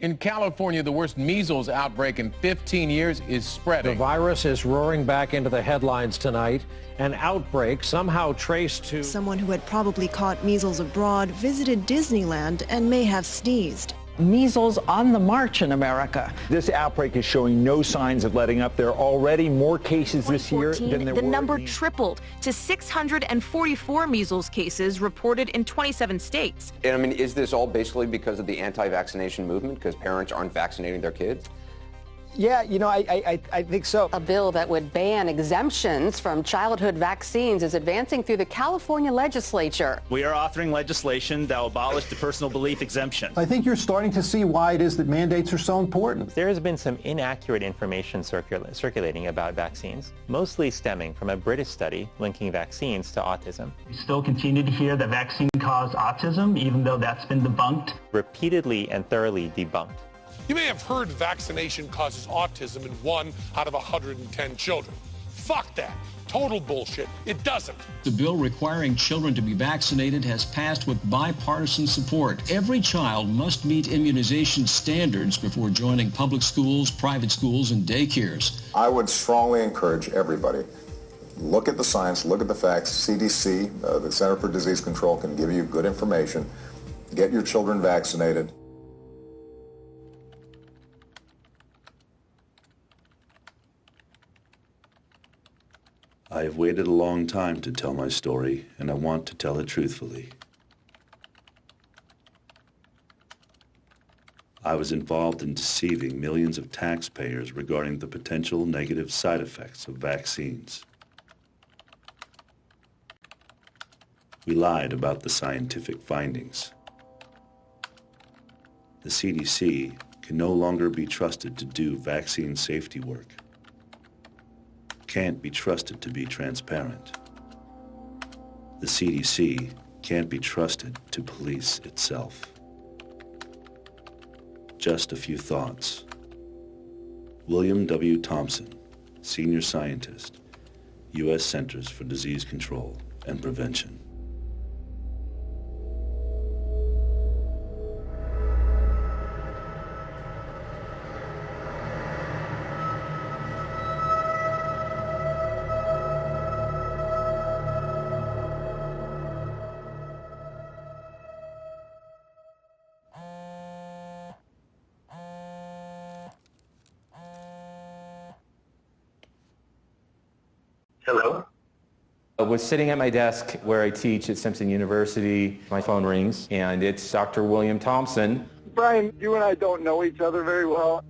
In California, the worst measles outbreak in 15 years is spreading. The virus is roaring back into the headlines tonight. An outbreak somehow traced to... Someone who had probably caught measles abroad visited Disneyland and may have sneezed. Measles on the march in America. This outbreak is showing no signs of letting up. There are already more cases this year than there were. The number tripled to 644 measles cases reported in 27 states. And I mean, is this all basically because of the anti-vaccination movement, because parents aren't vaccinating their kids? Yeah, you know, I think so. A bill that would ban exemptions from childhood vaccines is advancing through the California legislature. We are authoring legislation that will abolish the personal belief exemption. I think you're starting to see why it is that mandates are so important. There has been some inaccurate information circulating about vaccines, mostly stemming from a British study linking vaccines to autism. We still continue to hear that vaccine caused autism, even though that's been debunked. Repeatedly and thoroughly debunked. You may have heard vaccination causes autism in 1 out of 110 children. Fuck that. Total bullshit. It doesn't. The bill requiring children to be vaccinated has passed with bipartisan support. Every child must meet immunization standards before joining public schools, private schools, and daycares. I would strongly encourage everybody, look at the science, look at the facts. CDC, the Center for Disease Control, can give you good information. Get your children vaccinated. I have waited a long time to tell my story, and I want to tell it truthfully. I was involved in deceiving millions of taxpayers regarding the potential negative side effects of vaccines. We lied about the scientific findings. The CDC can no longer be trusted to do vaccine safety work. Can't be trusted to be transparent. The CDC can't be trusted to police itself. Just a few thoughts. William W. Thompson, Senior Scientist, U.S. Centers for Disease Control and Prevention. Hello? I was sitting at my desk where I teach at Simpson University. My phone rings, and it's Dr. William Thompson. Brian, you and I don't know each other very well.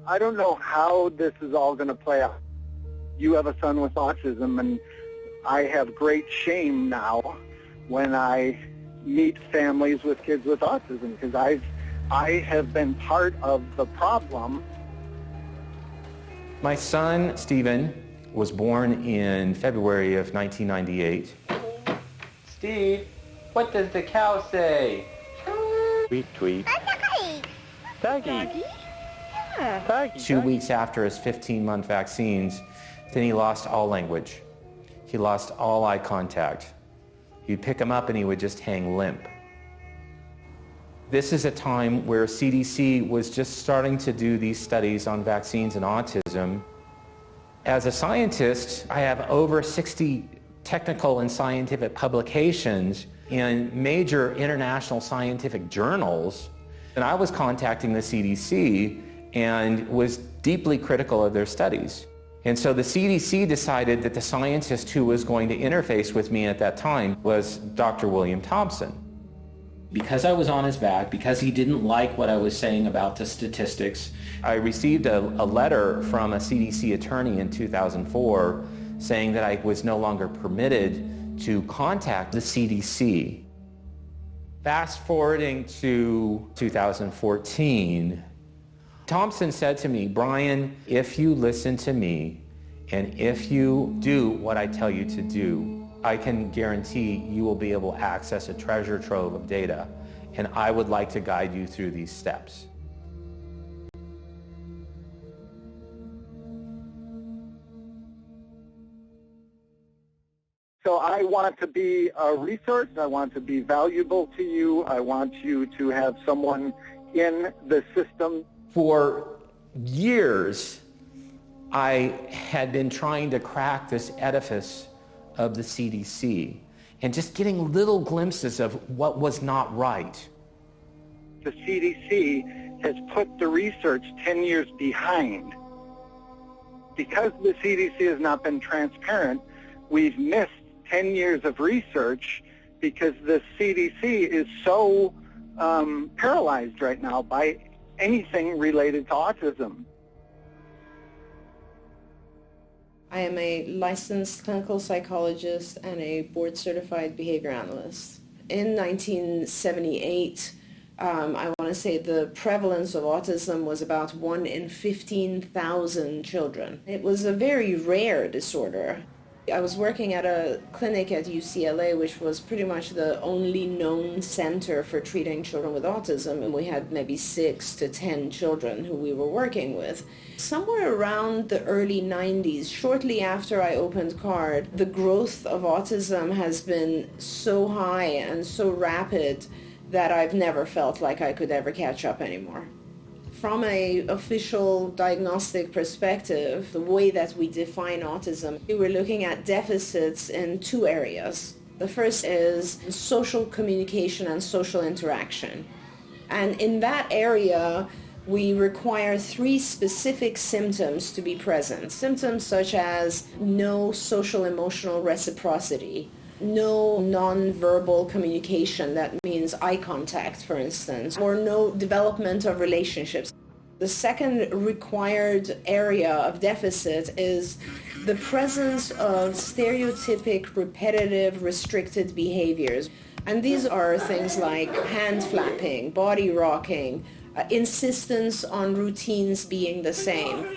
I don't know how this is all going to play out. You have a son with autism, and I have great shame now when I meet families with kids with autism, because I have been part of the problem. My son, Stephen, was born in February of 1998. Steve, what does the cow say? Tweet, tweet. Doggy. Yeah. Doggy. 2 weeks after his 15-month vaccines, then he lost all language. He lost all eye contact. You'd pick him up and he would just hang limp. This is a time where CDC was just starting to do these studies on vaccines and autism. As a scientist, I have over 60 technical and scientific publications in major international scientific journals, and I was contacting the CDC and was deeply critical of their studies. And so the CDC decided that the scientist who was going to interface with me at that time was Dr. William Thompson. Because I was on his back, because he didn't like what I was saying about the statistics, I received a letter from a CDC attorney in 2004 saying that I was no longer permitted to contact the CDC. Fast forwarding to 2014, Thompson said to me, Brian, if you listen to me and if you do what I tell you to do, I can guarantee you will be able to access a treasure trove of data, and I would like to guide you through these steps. So I want to be a resource. I want to be valuable to you. I want you to have someone in the system. For years, I had been trying to crack this edifice of the CDC and just getting little glimpses of what was not right. The CDC has put the research 10 years behind. Because the CDC has not been transparent, we've missed 10 years of research because the CDC is so paralyzed right now by anything related to autism. I am a licensed clinical psychologist and a board-certified behavior analyst. In 1978, I want to say the prevalence of autism was about 1 in 15,000 children. It was a very rare disorder. I was working at a clinic at UCLA, which was pretty much the only known center for treating children with autism, and we had maybe 6 to 10 children who we were working with. Somewhere around the early 90s, shortly after I opened CARD, the growth of autism has been so high and so rapid that I've never felt like I could ever catch up anymore. From an official diagnostic perspective, the way that we define autism, we're looking at deficits in 2 areas. The first is social communication and social interaction. And in that area, we require 3 specific symptoms to be present. Symptoms such as no social emotional reciprocity, no non-verbal communication, that means eye contact, for instance, or no development of relationships. The second required area of deficit is the presence of stereotypic, repetitive, restricted behaviors. And these are things like hand flapping, body rocking, insistence on routines being the same.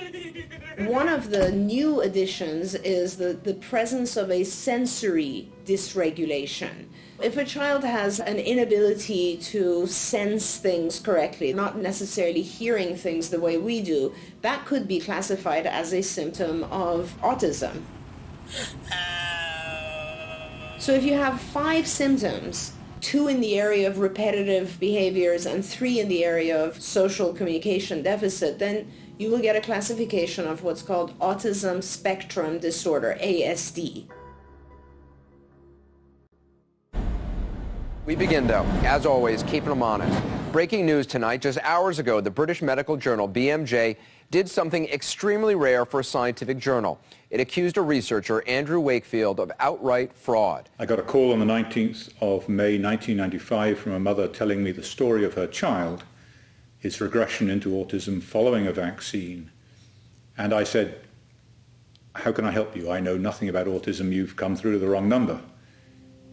One of the new additions is the presence of a sensory dysregulation. If a child has an inability to sense things correctly, not necessarily hearing things the way we do, that could be classified as a symptom of autism. So if you have 5 symptoms, 2 in the area of repetitive behaviors and 3 in the area of social communication deficit, then you will get a classification of what's called autism spectrum disorder, ASD. We begin, though, as always, keeping them honest. Breaking news tonight, just hours ago, the British medical journal BMJ did something extremely rare for a scientific journal. It accused a researcher, Andrew Wakefield, of outright fraud. I got a call on the 19th of May 1995 from a mother telling me the story of her child, his regression into autism following a vaccine. And I said, how can I help you? I know nothing about autism. You've come through to the wrong number.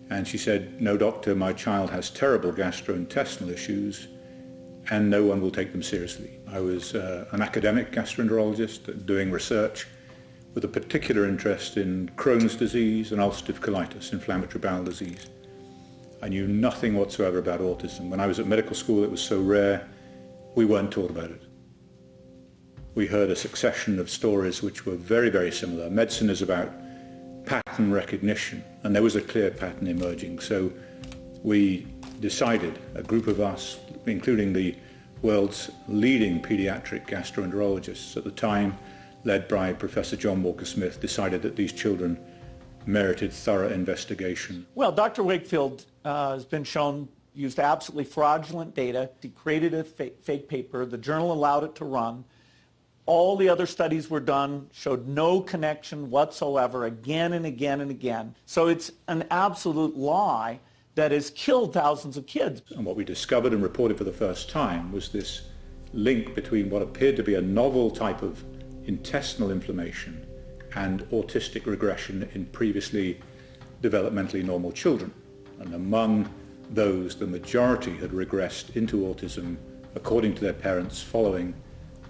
And she said, no, doctor, my child has terrible gastrointestinal issues and no one will take them seriously. I was an academic gastroenterologist doing research with a particular interest in Crohn's disease and ulcerative colitis, inflammatory bowel disease. I knew nothing whatsoever about autism. When I was at medical school, it was so rare, we weren't taught about it. We heard a succession of stories which were very, very similar. Medicine is about pattern recognition, and there was a clear pattern emerging. So we decided, a group of us, including the world's leading pediatric gastroenterologists at the time, led by Professor John Walker-Smith, decided that these children merited thorough investigation. Well, Dr. Wakefield has been shown used absolutely fraudulent data. He created a fake paper. The journal allowed it to run. All the other studies were done, showed no connection whatsoever, again and again and again. So it's an absolute lie that has killed thousands of kids. And what we discovered and reported for the first time was this link between what appeared to be a novel type of intestinal inflammation and autistic regression in previously developmentally normal children. And among those, the majority had regressed into autism according to their parents following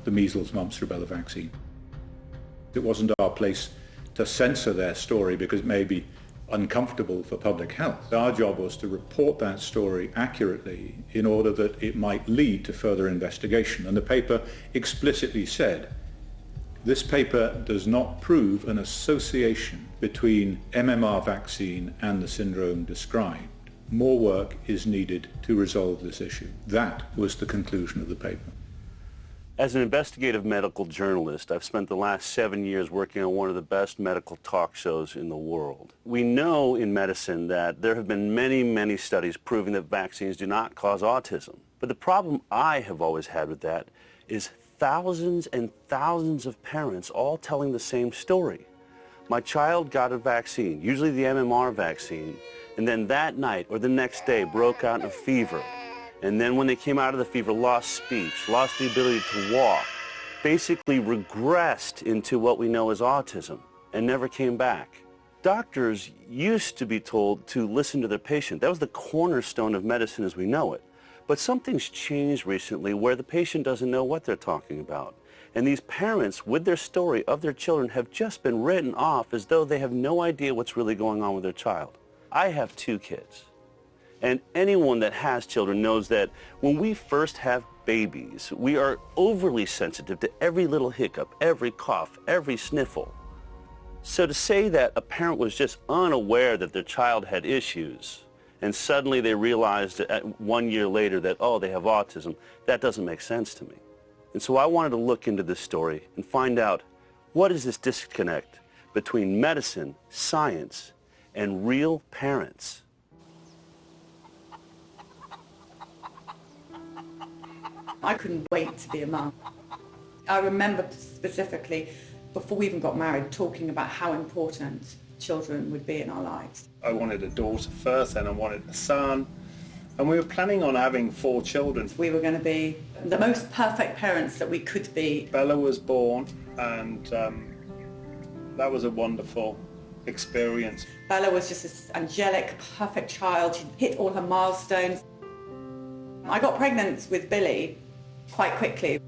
the measles, mumps, rubella vaccine. It wasn't our place to censor their story because it may be uncomfortable for public health. Our job was to report that story accurately in order that it might lead to further investigation. And the paper explicitly said, this paper does not prove an association between MMR vaccine and the syndrome described. More work is needed to resolve this issue. That was the conclusion of the paper. As an investigative medical journalist, I've spent the last 7 years working on one of the best medical talk shows in the world. We know in medicine that there have been many, many studies proving that vaccines do not cause autism. But the problem I have always had with that is thousands and thousands of parents all telling the same story. My child got a vaccine, usually the MMR vaccine, and then that night or the next day broke out in a fever. And then when they came out of the fever, lost speech, lost the ability to walk, basically regressed into what we know as autism and never came back. Doctors used to be told to listen to their patient. That was the cornerstone of medicine as we know it. But something's changed recently where the patient doesn't know what they're talking about. And these parents, with their story of their children, have just been written off as though they have no idea what's really going on with their child. I have 2 kids. And anyone that has children knows that when we first have babies, we are overly sensitive to every little hiccup, every cough, every sniffle. So to say that a parent was just unaware that their child had issues, and suddenly they realized that 1 year later that, oh, they have autism, that doesn't make sense to me. And so I wanted to look into this story and find out, what is this disconnect between medicine, science, and real parents? I couldn't wait to be a mum. I remember specifically, before we even got married, talking about how important children would be in our lives. I wanted a daughter first, and I wanted a son, and we were planning on having 4 children. We were going to be the most perfect parents that we could be. Bella was born, and that was a wonderful experience. Bella was just this angelic, perfect child. She hit all her milestones. I got pregnant with Billy quite quickly.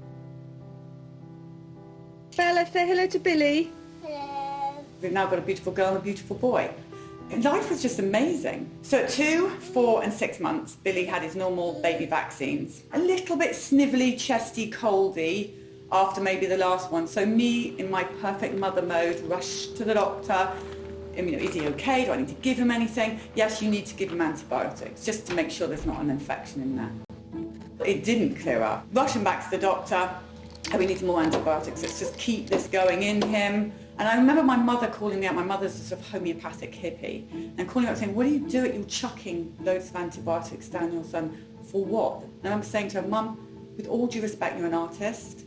Bella, say hello to Billy. Hello. We've now got a beautiful girl and a beautiful boy. And life was just amazing. So at 2, 4 and 6 months, Billy had his normal baby vaccines. A little bit snivelly, chesty, coldy after maybe the last one. So me, in my perfect mother mode, rushed to the doctor. Is he okay? Do I need to give him anything? Yes, you need to give him antibiotics, just to make sure there's not an infection in there. It didn't clear up. Rushing back to the doctor, and we need more antibiotics. Let's just keep this going in him. And I remember my mother calling me out. My mother's a sort of homeopathic hippie, and calling me out saying, what are you doing? You're chucking loads of antibiotics down your son. For what? And I'm saying to her, Mum, with all due respect, you're an artist,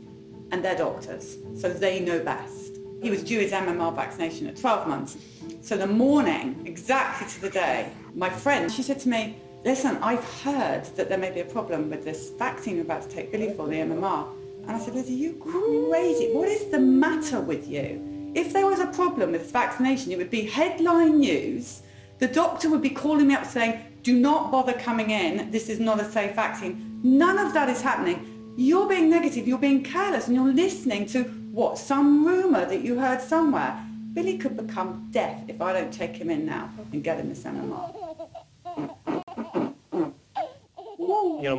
and they're doctors, so they know best. He was due his MMR vaccination at 12 months. So the morning, exactly to the day, my friend, she said to me, listen, I've heard that there may be a problem with this vaccine you're about to take Billy for, the MMR. And I said, Liz, are you crazy? What is the matter with you? If there was a problem with this vaccination, it would be headline news. The doctor would be calling me up saying, do not bother coming in. This is not a safe vaccine. None of that is happening. You're being negative, you're being careless, and you're listening to, what, some rumour that you heard somewhere. Billy could become deaf if I don't take him in now and get him this MMR.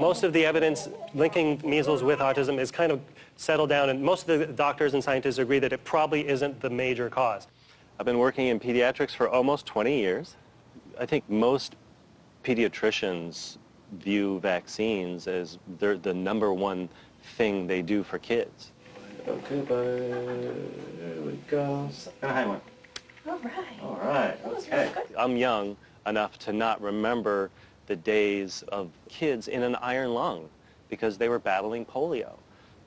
Most of the evidence linking measles with autism is kind of settled down, and most of the doctors and scientists agree that it probably isn't the major cause. I've been working in pediatrics for almost 20 years. I think most pediatricians view vaccines as the number one thing they do for kids. Okay, there we go. Hi, one. All right. All right, okay. I'm young enough to not remember the days of kids in an iron lung because they were battling polio.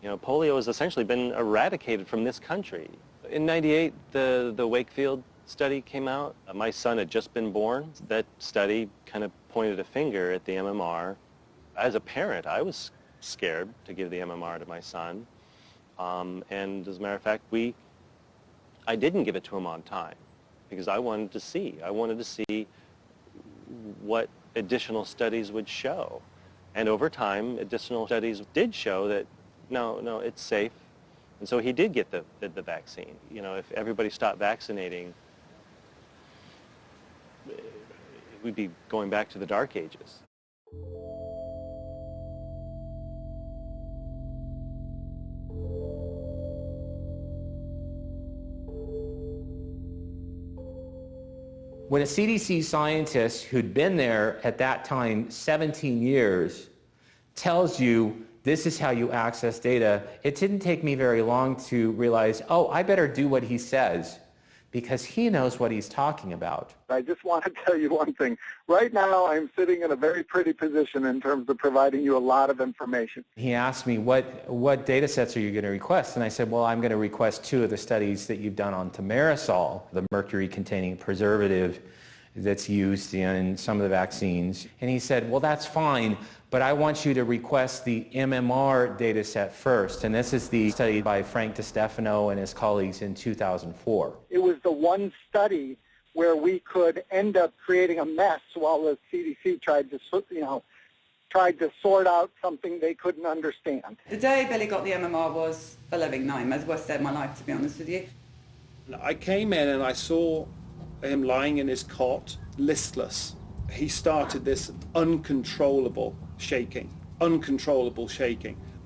Polio has essentially been eradicated from this country. In '98, the Wakefield study came out. My son had just been born. That study kind of pointed a finger at the MMR. As a parent, I was scared to give the MMR to my son. And as a matter of fact, I didn't give it to him on time because I wanted to see. I wanted to see what additional studies would show. And over time, additional studies did show that, no, it's safe. And so he did get the vaccine. If everybody stopped vaccinating, we'd be going back to the dark ages. When a CDC scientist who'd been there at that time 17 years tells you this is how you access data, it didn't take me very long to realize, oh, I better do what he says because he knows what he's talking about. I just want to tell you one thing. Right now, I'm sitting in a very pretty position in terms of providing you a lot of information. He asked me, what data sets are you going to request? And I said, well, I'm going to request 2 of the studies that you've done on thimerosal, the mercury-containing preservative that's used in some of the vaccines. And he said, well, that's fine, but I want you to request the MMR data set first. And this is the study by Frank DiStefano and his colleagues in 2004. It was the one study where we could end up creating a mess while the CDC tried to sort out something they couldn't understand. The day Billy got the MMR was a living nightmare. It was the worst day of my life, to be honest with you. I came in and I saw him lying in his cot, listless. He started this uncontrollable shaking.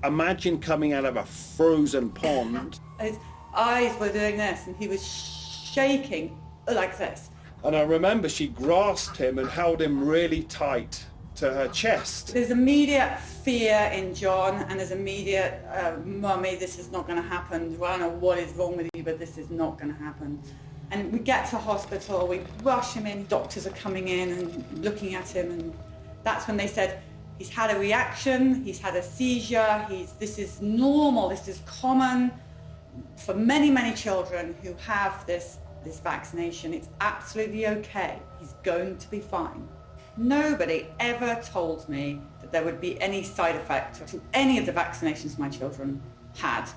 Imagine coming out of a frozen pond. His eyes were doing this and he was shaking like this. And I remember she grasped him and held him really tight to her chest. There's immediate fear in John and there's immediate, Mummy, this is not going to happen. Well, I don't know what is wrong with you, but this is not going to happen. And we get to hospital, we rush him in, doctors are coming in and looking at him, and that's when they said, he's had a reaction, he's had a seizure, this is normal, this is common for many, many children who have this vaccination. It's absolutely okay, he's going to be fine. Nobody ever told me that there would be any side effect to any of the vaccinations my children had.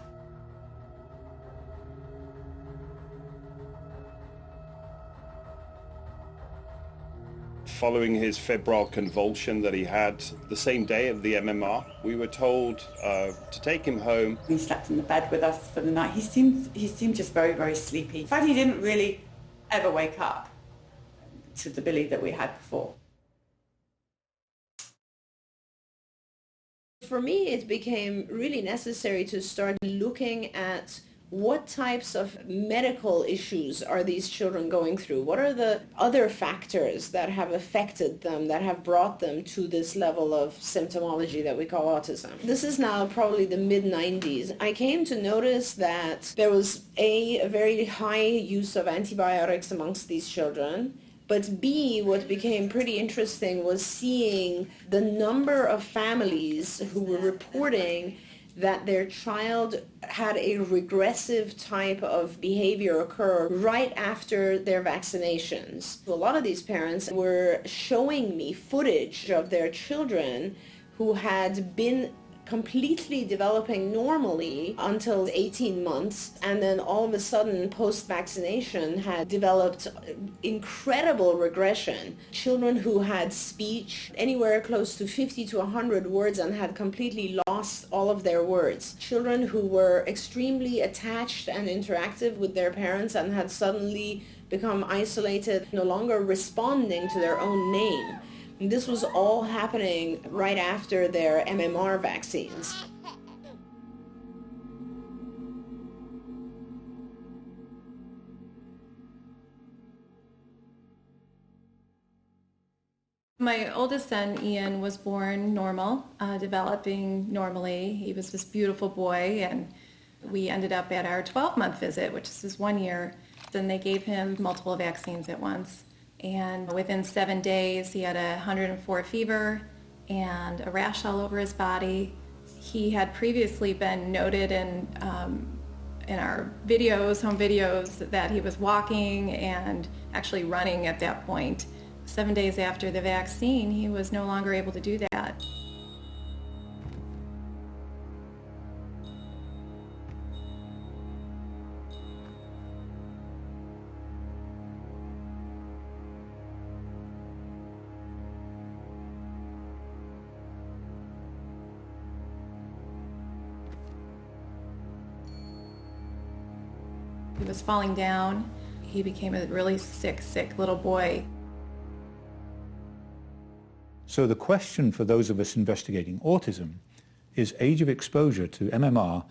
Following his febrile convulsion that he had the same day of the MMR, we were told to take him home. He slept in the bed with us for the night. He seemed just very, very sleepy. In fact, he didn't really ever wake up to the Billy that we had before. For me, it became really necessary to start looking at what types of medical issues are these children going through? What are the other factors that have affected them, that have brought them to this level of symptomology that we call autism? This is now probably the mid-90s. I came to notice that there was a very high use of antibiotics amongst these children. But B, what became pretty interesting was seeing the number of families who were reporting that their child had a regressive type of behavior occur right after their vaccinations. A lot of these parents were showing me footage of their children who had been completely developing normally until 18 months, and then all of a sudden post-vaccination had developed incredible regression. Children who had speech anywhere close to 50 to 100 words and had completely lost all of their words. Children who were extremely attached and interactive with their parents and had suddenly become isolated, no longer responding to their own name. And this was all happening right after their MMR vaccines. My oldest son, Ian, was born normal, developing normally. He was this beautiful boy, and we ended up at our 12-month visit, which is his 1 year. Then they gave him multiple vaccines at once. And within 7 days, he had 104 fever and a rash all over his body. He had previously been noted in our videos, home videos, that he was walking and actually running at that point. 7 days after the vaccine, he was no longer able to do that. He was falling down. He became a really sick little boy. So the question for those of us investigating autism is age of exposure to MMR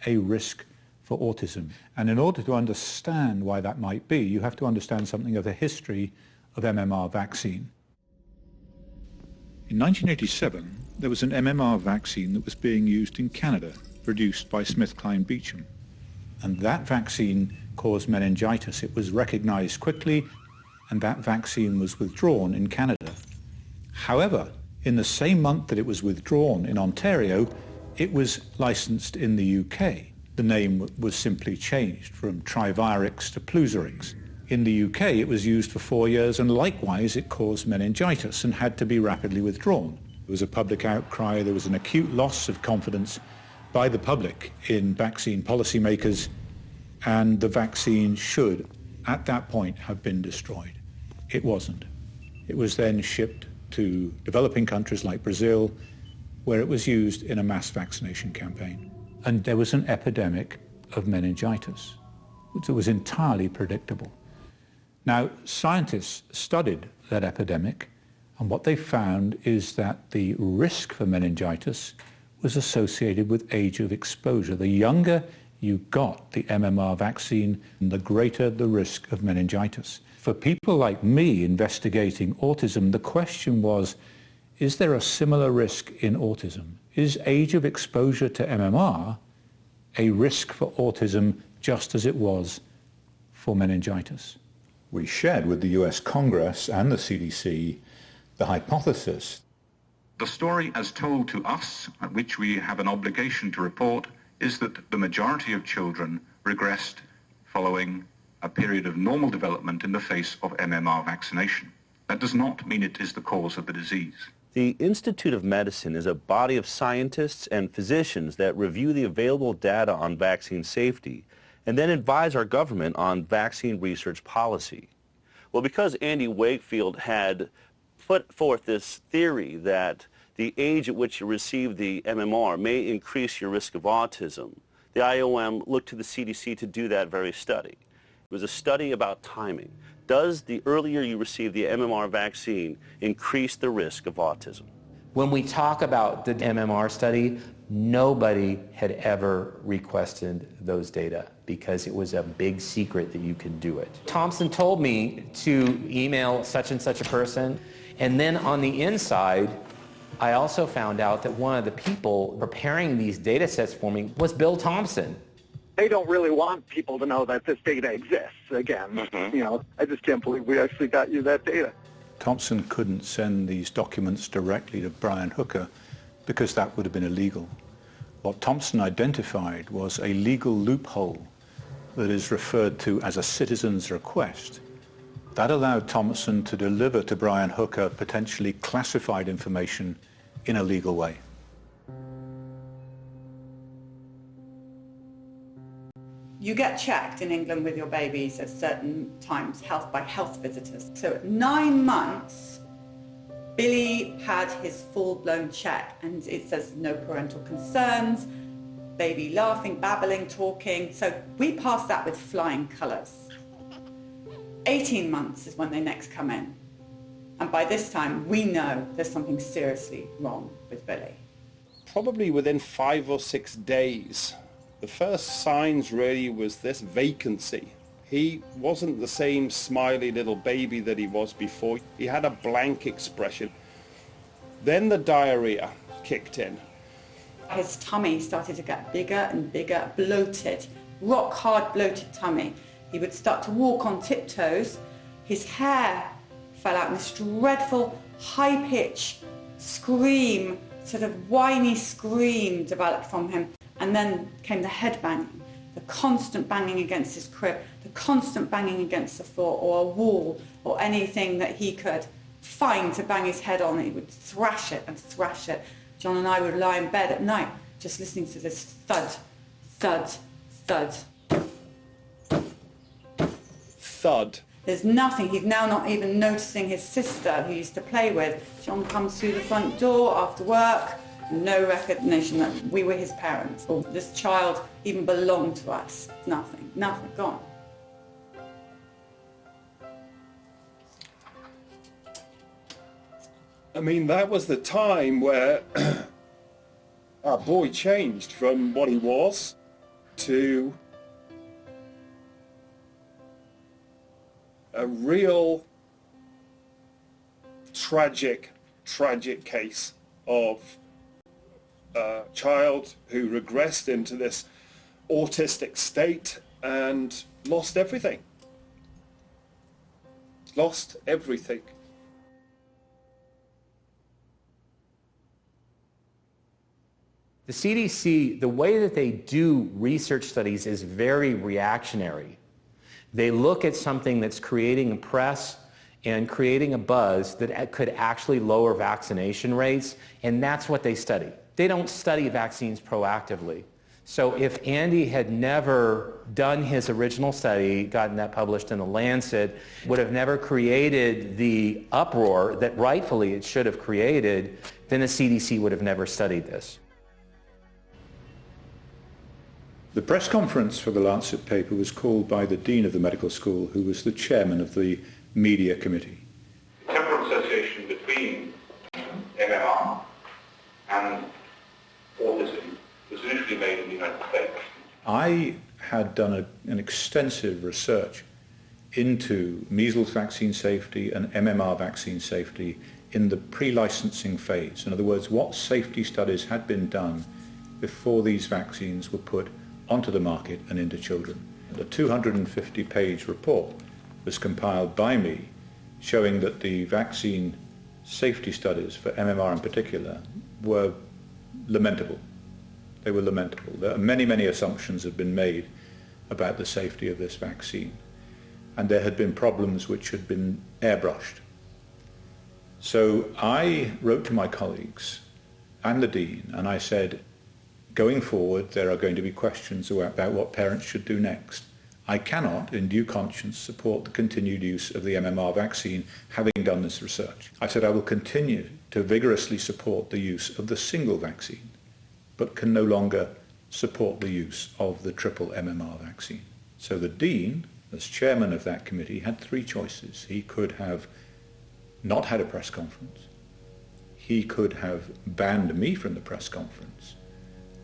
a risk for autism? And in order to understand why that might be, you have to understand something of the history of MMR vaccine. In 1987, there was an MMR vaccine that was being used in Canada, produced by SmithKline Beecham. And that vaccine caused meningitis. It was recognized quickly, and that vaccine was withdrawn in Canada. However, in the same month that it was withdrawn in Ontario, it was licensed in the UK. The name was simply changed from Trivirix to Plusirix. In the UK, it was used for 4 years, and likewise, it caused meningitis and had to be rapidly withdrawn. There was a public outcry. There was an acute loss of confidence by the public in vaccine policymakers, and the vaccine should, at that point, have been destroyed. It wasn't. It was then shipped to developing countries like Brazil, where it was used in a mass vaccination campaign. And there was an epidemic of meningitis, which was entirely predictable. Now, scientists studied that epidemic, and what they found is that the risk for meningitis was associated with age of exposure. The younger you got the MMR vaccine, the greater the risk of meningitis. For people like me investigating autism, the question was, is there a similar risk in autism? Is age of exposure to MMR a risk for autism just as it was for meningitis? We shared with the US Congress and the CDC the hypothesis. The story as told to us, at which we have an obligation to report, is that the majority of children regressed following a period of normal development in the face of MMR vaccination. That does not mean it is the cause of the disease. The Institute of Medicine is a body of scientists and physicians that review the available data on vaccine safety and then advise our government on vaccine research policy. Well, because Andy Wakefield had put forth this theory that the age at which you receive the MMR may increase your risk of autism, the IOM looked to the CDC to do that very study. It was a study about timing. Does the earlier you receive the MMR vaccine increase the risk of autism? When we talk about the MMR study, nobody had ever requested those data because it was a big secret that you could do it. Thompson told me to email such and such a person, and then on the inside, I also found out that one of the people preparing these data sets for me was Bill Thompson. They don't really want people to know that this data exists. Again, you know, I just can't believe we actually got you that data. Thompson couldn't send these documents directly to Brian Hooker because that would have been illegal. What Thompson identified was a legal loophole that is referred to as a citizen's request. That allowed Thompson to deliver to Brian Hooker potentially classified information in a legal way. You get checked in England with your babies at certain times, by health visitors. So at 9 months, Billy had his full-blown check, and it says no parental concerns, baby laughing, babbling, talking. So we passed that with flying colours. 18 months is when they next come in. And by this time, we know there's something seriously wrong with Billy. Probably within 5 or 6 days, the first signs really was this vacancy. He wasn't the same smiley little baby that he was before. He had a blank expression. Then the diarrhea kicked in. His tummy started to get bigger and bigger, bloated, rock hard bloated tummy. He would start to walk on tiptoes. His hair fell out, and this dreadful high-pitched scream, sort of whiny scream developed from him. And then came the head banging, the constant banging against his crib, the constant banging against the floor or a wall or anything that he could find to bang his head on. He would thrash it and thrash it. John and I would lie in bed at night just listening to this thud, thud, thud. Thud. There's nothing. He's now not even noticing his sister who he used to play with. John comes through the front door after work. No recognition that we were his parents or this child even belonged to us. Nothing, gone. I mean, that was the time where our boy changed from what he was to a real tragic, tragic case of a child who regressed into this autistic state and lost everything. Lost everything. The CDC, the way that they do research studies is very reactionary. They look at something that's creating a press and creating a buzz that could actually lower vaccination rates, and that's what they study. They don't study vaccines proactively. So if Andy had never done his original study, gotten that published in the Lancet, would have never created the uproar that rightfully it should have created, then the CDC would have never studied this. The press conference for the Lancet paper was called by the Dean of the medical school, who was the chairman of the media committee. The temporal association between MMR and autism was initially made in the United States. I had done an extensive research into measles vaccine safety and MMR vaccine safety in the pre-licensing phase. In other words, what safety studies had been done before these vaccines were put onto the market and into children. A 250-page report was compiled by me showing that the vaccine safety studies for MMR in particular were lamentable. They were lamentable. There are many assumptions have been made about the safety of this vaccine, and there had been problems which had been airbrushed. So I wrote to my colleagues and the Dean, and I said, going forward, there are going to be questions about what parents should do next. I cannot, in due conscience, support the continued use of the MMR vaccine, having done this research. I said I will continue to vigorously support the use of the single vaccine, but can no longer support the use of the triple MMR vaccine. So the Dean, as chairman of that committee, had three choices. He could have not had a press conference. He could have banned me from the press conference.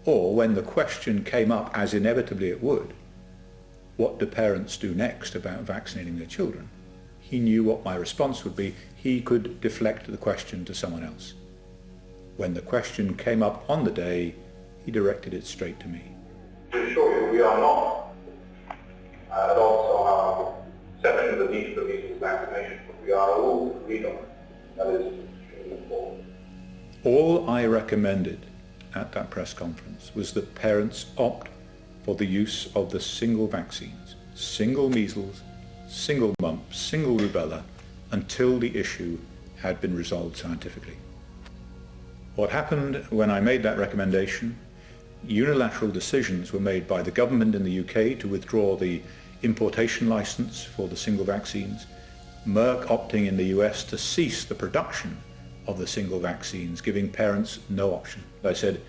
Or when the question came up, as inevitably it would, what do parents do next about vaccinating their children? He knew what my response would be. He could deflect the question to someone else. When the question came up on the day, he directed it straight to me. To assure you, we are not adults on our section of the need for measles vaccination, but we are all agreed on it. That is extremely important. All I recommended at that press conference was that parents opt for the use of the single vaccines, single measles, single mumps, single rubella, until the issue had been resolved scientifically. What happened when I made that recommendation, unilateral decisions were made by the government in the UK to withdraw the importation license for the single vaccines, Merck opting in the US to cease the production of the single vaccines, giving parents no option. I said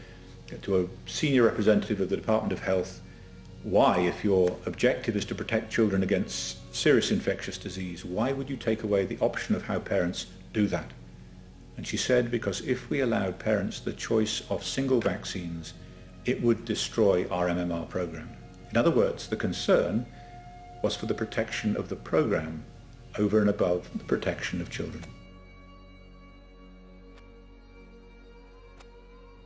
to a senior representative of the Department of Health, why, if your objective is to protect children against serious infectious disease, why would you take away the option of how parents do that? And she said, because if we allowed parents the choice of single vaccines, it would destroy our MMR program. In other words, the concern was for the protection of the program over and above the protection of children.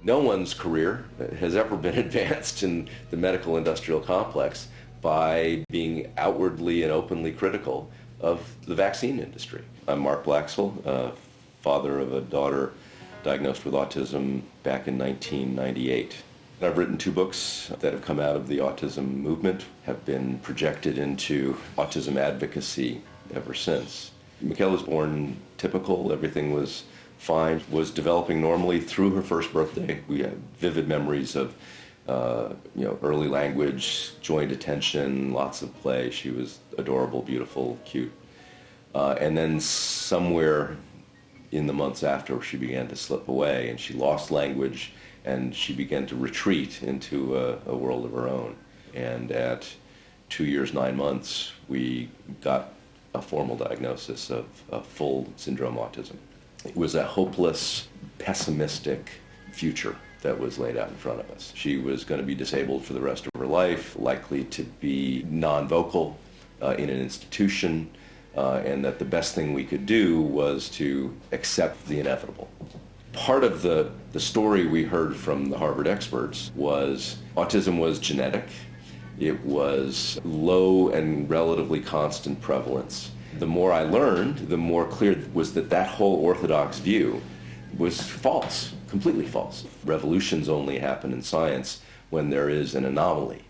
No one's career has ever been advanced in the medical industrial complex by being outwardly and openly critical of the vaccine industry. I'm Mark Blaxell, father of a daughter diagnosed with autism back in 1998. I've written 2 books that have come out of the autism movement, have been projected into autism advocacy ever since. Michaela was born typical, everything was fine, was developing normally through her first birthday. We have vivid memories of early language, joint attention, lots of play. She was adorable, beautiful, cute. And then somewhere in the months after, she began to slip away and she lost language and she began to retreat into a world of her own. And at 2 years, 9 months, we got a formal diagnosis of full syndrome autism. It was a hopeless, pessimistic future that was laid out in front of us. She was going to be disabled for the rest of her life, likely to be non-vocal in an institution, and that the best thing we could do was to accept the inevitable. Part of the story we heard from the Harvard experts was autism was genetic. It was low and relatively constant prevalence. The more I learned, the more clear it was that that whole orthodox view was false, completely false. Revolutions only happen in science when there is an anomaly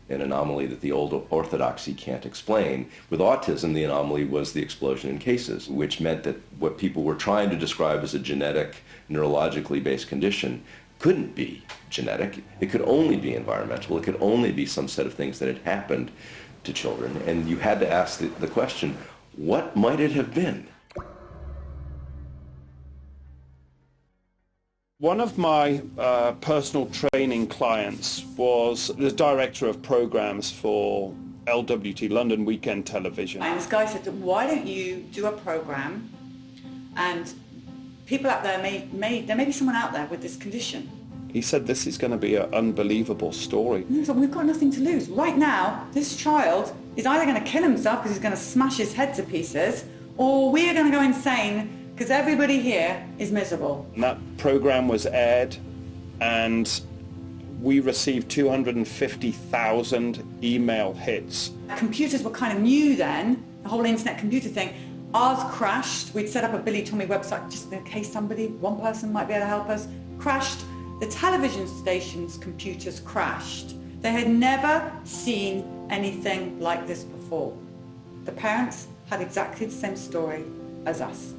that the old orthodoxy can't explain. With autism, the anomaly was the explosion in cases, which meant that what people were trying to describe as a genetic, neurologically based condition couldn't be genetic. It could only be environmental. It could only be some set of things that had happened to children. And you had to ask the question, what might it have been? One of my personal training clients was the director of programs for LWT, London Weekend Television. And this guy said, why don't you do a program, and people out there there may be someone out there with this condition. He said, this is going to be an unbelievable story. So we've got nothing to lose. Right now, this child is either going to kill himself because he's going to smash his head to pieces, or we are going to go insane because everybody here is miserable. And that program was aired, and we received 250,000 email hits. Computers were kind of new then, the whole internet computer thing. Ours crashed. We'd set up a Billy Tommy website just in case one person might be able to help us. Crashed. The television station's computers crashed. They had never seen anything like this before. The parents had exactly the same story as us.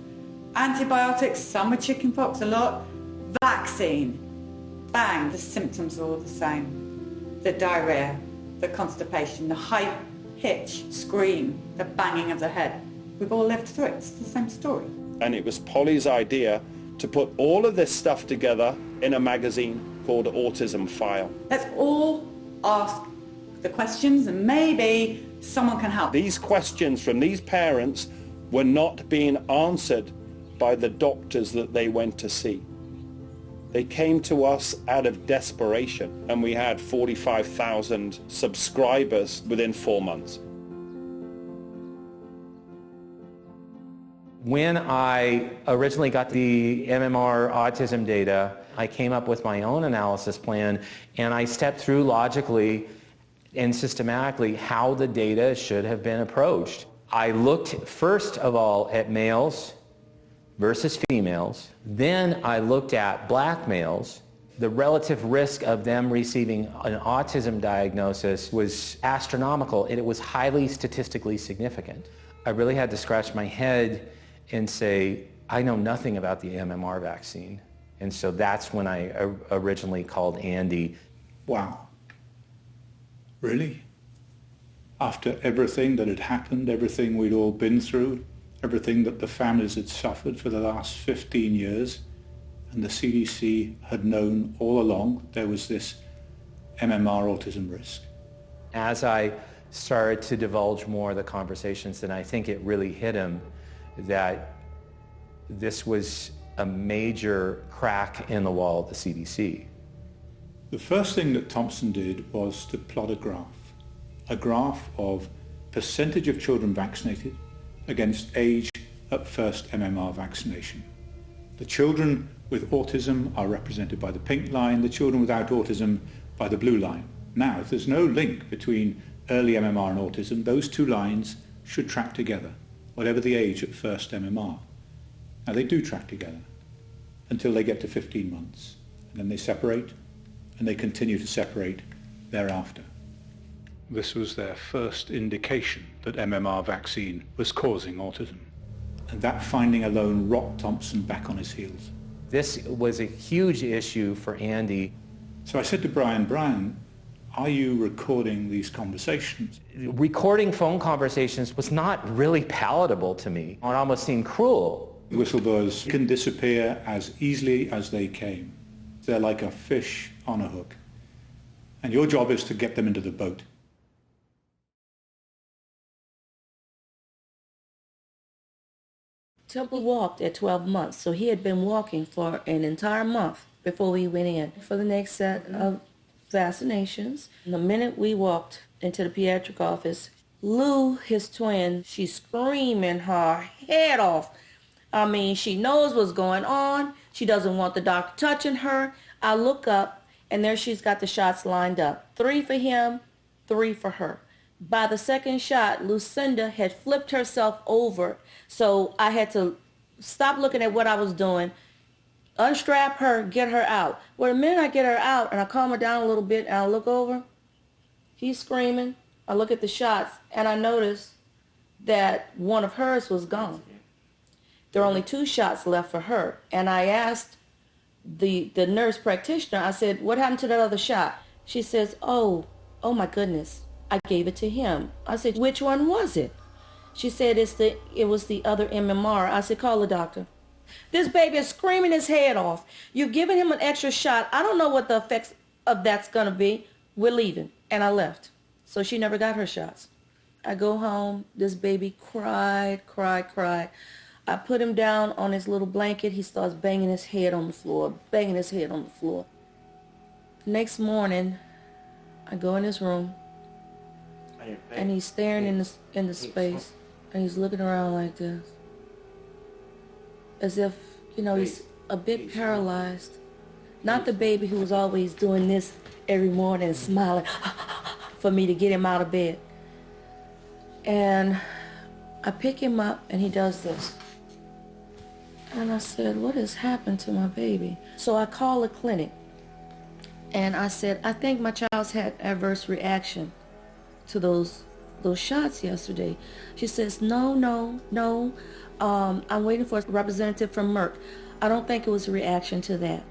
Antibiotics, some were chickenpox, a lot. Vaccine, bang, the symptoms are all the same. The diarrhea, the constipation, the high-pitch scream, the banging of the head. We've all lived through it. It's the same story. And it was Polly's idea to put all of this stuff together in a magazine called Autism File. Let's all ask the questions and maybe someone can help. These questions from these parents were not being answered by the doctors that they went to see. They came to us out of desperation, and we had 45,000 subscribers within 4 months. When I originally got the MMR autism data, I came up with my own analysis plan, and I stepped through logically and systematically how the data should have been approached. I looked first of all at males versus females. Then I looked at black males. The relative risk of them receiving an autism diagnosis was astronomical, and it was highly statistically significant. I really had to scratch my head and say, I know nothing about the MMR vaccine. And so that's when I originally called Andy. Wow. Really? After everything that had happened, everything we'd all been through, everything that the families had suffered for the last 15 years, and the CDC had known all along there was this MMR autism risk. As I started to divulge more of the conversations, then I think it really hit him that this was a major crack in the wall of the CDC. The first thing that Thompson did was to plot a graph of percentage of children vaccinated against age at first MMR vaccination. The children with autism are represented by the pink line, the children without autism by the blue line. Now, if there's no link between early MMR and autism, those two lines should track together, whatever the age at first MMR. Now, they do track together until they get to 15 months, and then they separate, and they continue to separate thereafter. This was their first indication that MMR vaccine was causing autism. And that finding alone rocked Thompson back on his heels. This was a huge issue for Andy. So I said to Brian, are you recording these conversations? Recording phone conversations was not really palatable to me. It almost seemed cruel. Whistleblowers can disappear as easily as they came. They're like a fish on a hook. And your job is to get them into the boat. Temple walked at 12 months, so he had been walking for an entire month before we went in for the next set of vaccinations. The minute we walked into the pediatric office, Lou, his twin, she's screaming her head off. I mean, she knows what's going on. She doesn't want the doctor touching her. I look up, and there she's got the shots lined up. 3 for him, 3 for her. By the second shot, Lucinda had flipped herself over, so I had to stop looking at what I was doing, unstrap her, get her out. Well, the minute I get her out and I calm her down a little bit and I look over, he's screaming. I look at the shots and I notice that one of hers was gone. There are only 2 shots left for her. And I asked the nurse practitioner, I said, what happened to that other shot? She says, oh my goodness, I gave it to him. I said, which one was it? She said, it was the other MMR. I said, call the doctor. This baby is screaming his head off. You've given him an extra shot. I don't know what the effects of that's going to be. We're leaving. And I left. So she never got her shots. I go home. This baby cried. I put him down on his little blanket. He starts banging his head on the floor. Next morning, I go in his room. And he's staring in the space. And he's looking around like this. As if, he's a bit paralyzed. Not the baby who was always doing this every morning and smiling for me to get him out of bed. And I pick him up and he does this. And I said, what has happened to my baby? So I call the clinic. And I said, I think my child's had adverse reaction to those shots yesterday. She says, no. I'm waiting for a representative from Merck. I don't think it was a reaction to that.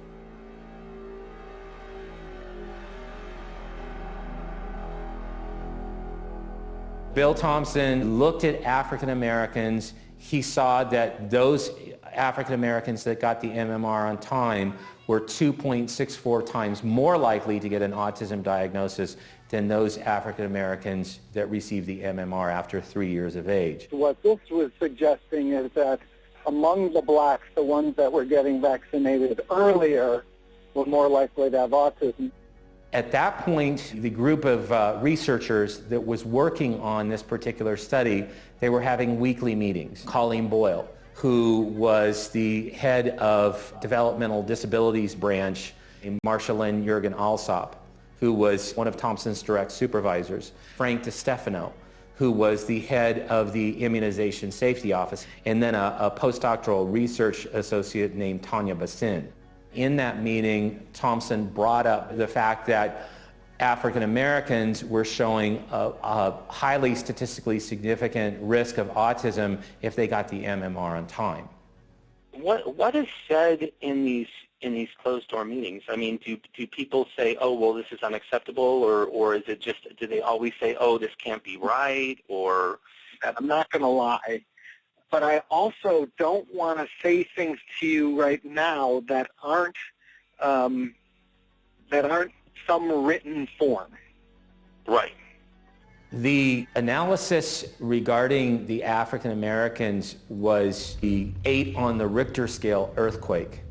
Bill Thompson looked at African Americans. He saw that those African Americans that got the MMR on time were 2.64 times more likely to get an autism diagnosis than those African Americans that received the MMR after 3 years of age. What this was suggesting is that among the blacks, the ones that were getting vaccinated earlier were more likely to have autism. At that point, the group of researchers that was working on this particular study, they were having weekly meetings. Colleen Boyle, who was the head of developmental disabilities branch, and Marshalyn Jurgen Alsop, who was one of Thompson's direct supervisors, Frank DiStefano, who was the head of the immunization safety office, and then a postdoctoral research associate named Tanya Bassin. In that meeting, Thompson brought up the fact that African Americans were showing a highly statistically significant risk of autism if they got the MMR on time. What is said in these closed-door meetings? I mean, do people say, oh, well, this is unacceptable, or is it just, do they always say, oh, this can't be right, or? I'm not going to lie, but I also don't want to say things to you right now that aren't some written form. Right. The analysis regarding the African Americans was the 8 on the Richter scale earthquake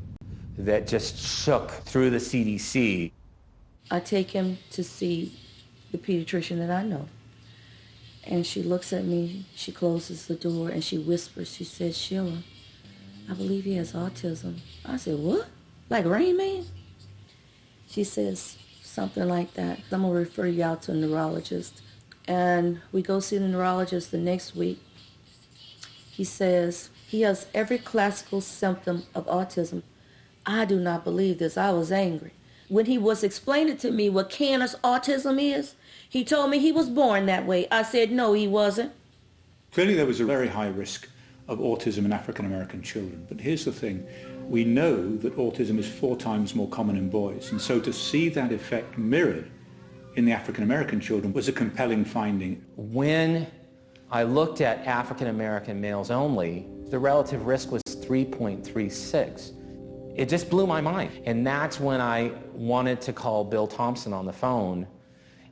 that just shook through the CDC. I take him to see the pediatrician that I know. And she looks at me, she closes the door, and she whispers, she says, Sheila, I believe he has autism. I said, what? Like Rain Man? She says something like that. I'm going to refer you out to a neurologist. And we go see the neurologist the next week. He says he has every classical symptom of autism. I do not believe this. I was angry. When he was explaining to me what Canner's autism is, he told me he was born that way. I said, no, he wasn't. Clearly there was a very high risk of autism in African American children. But here's the thing. We know that autism is 4 times more common in boys. And so to see that effect mirrored in the African American children was a compelling finding. When I looked at African American males only, the relative risk was 3.36. It just blew my mind. And that's when I wanted to call Bill Thompson on the phone.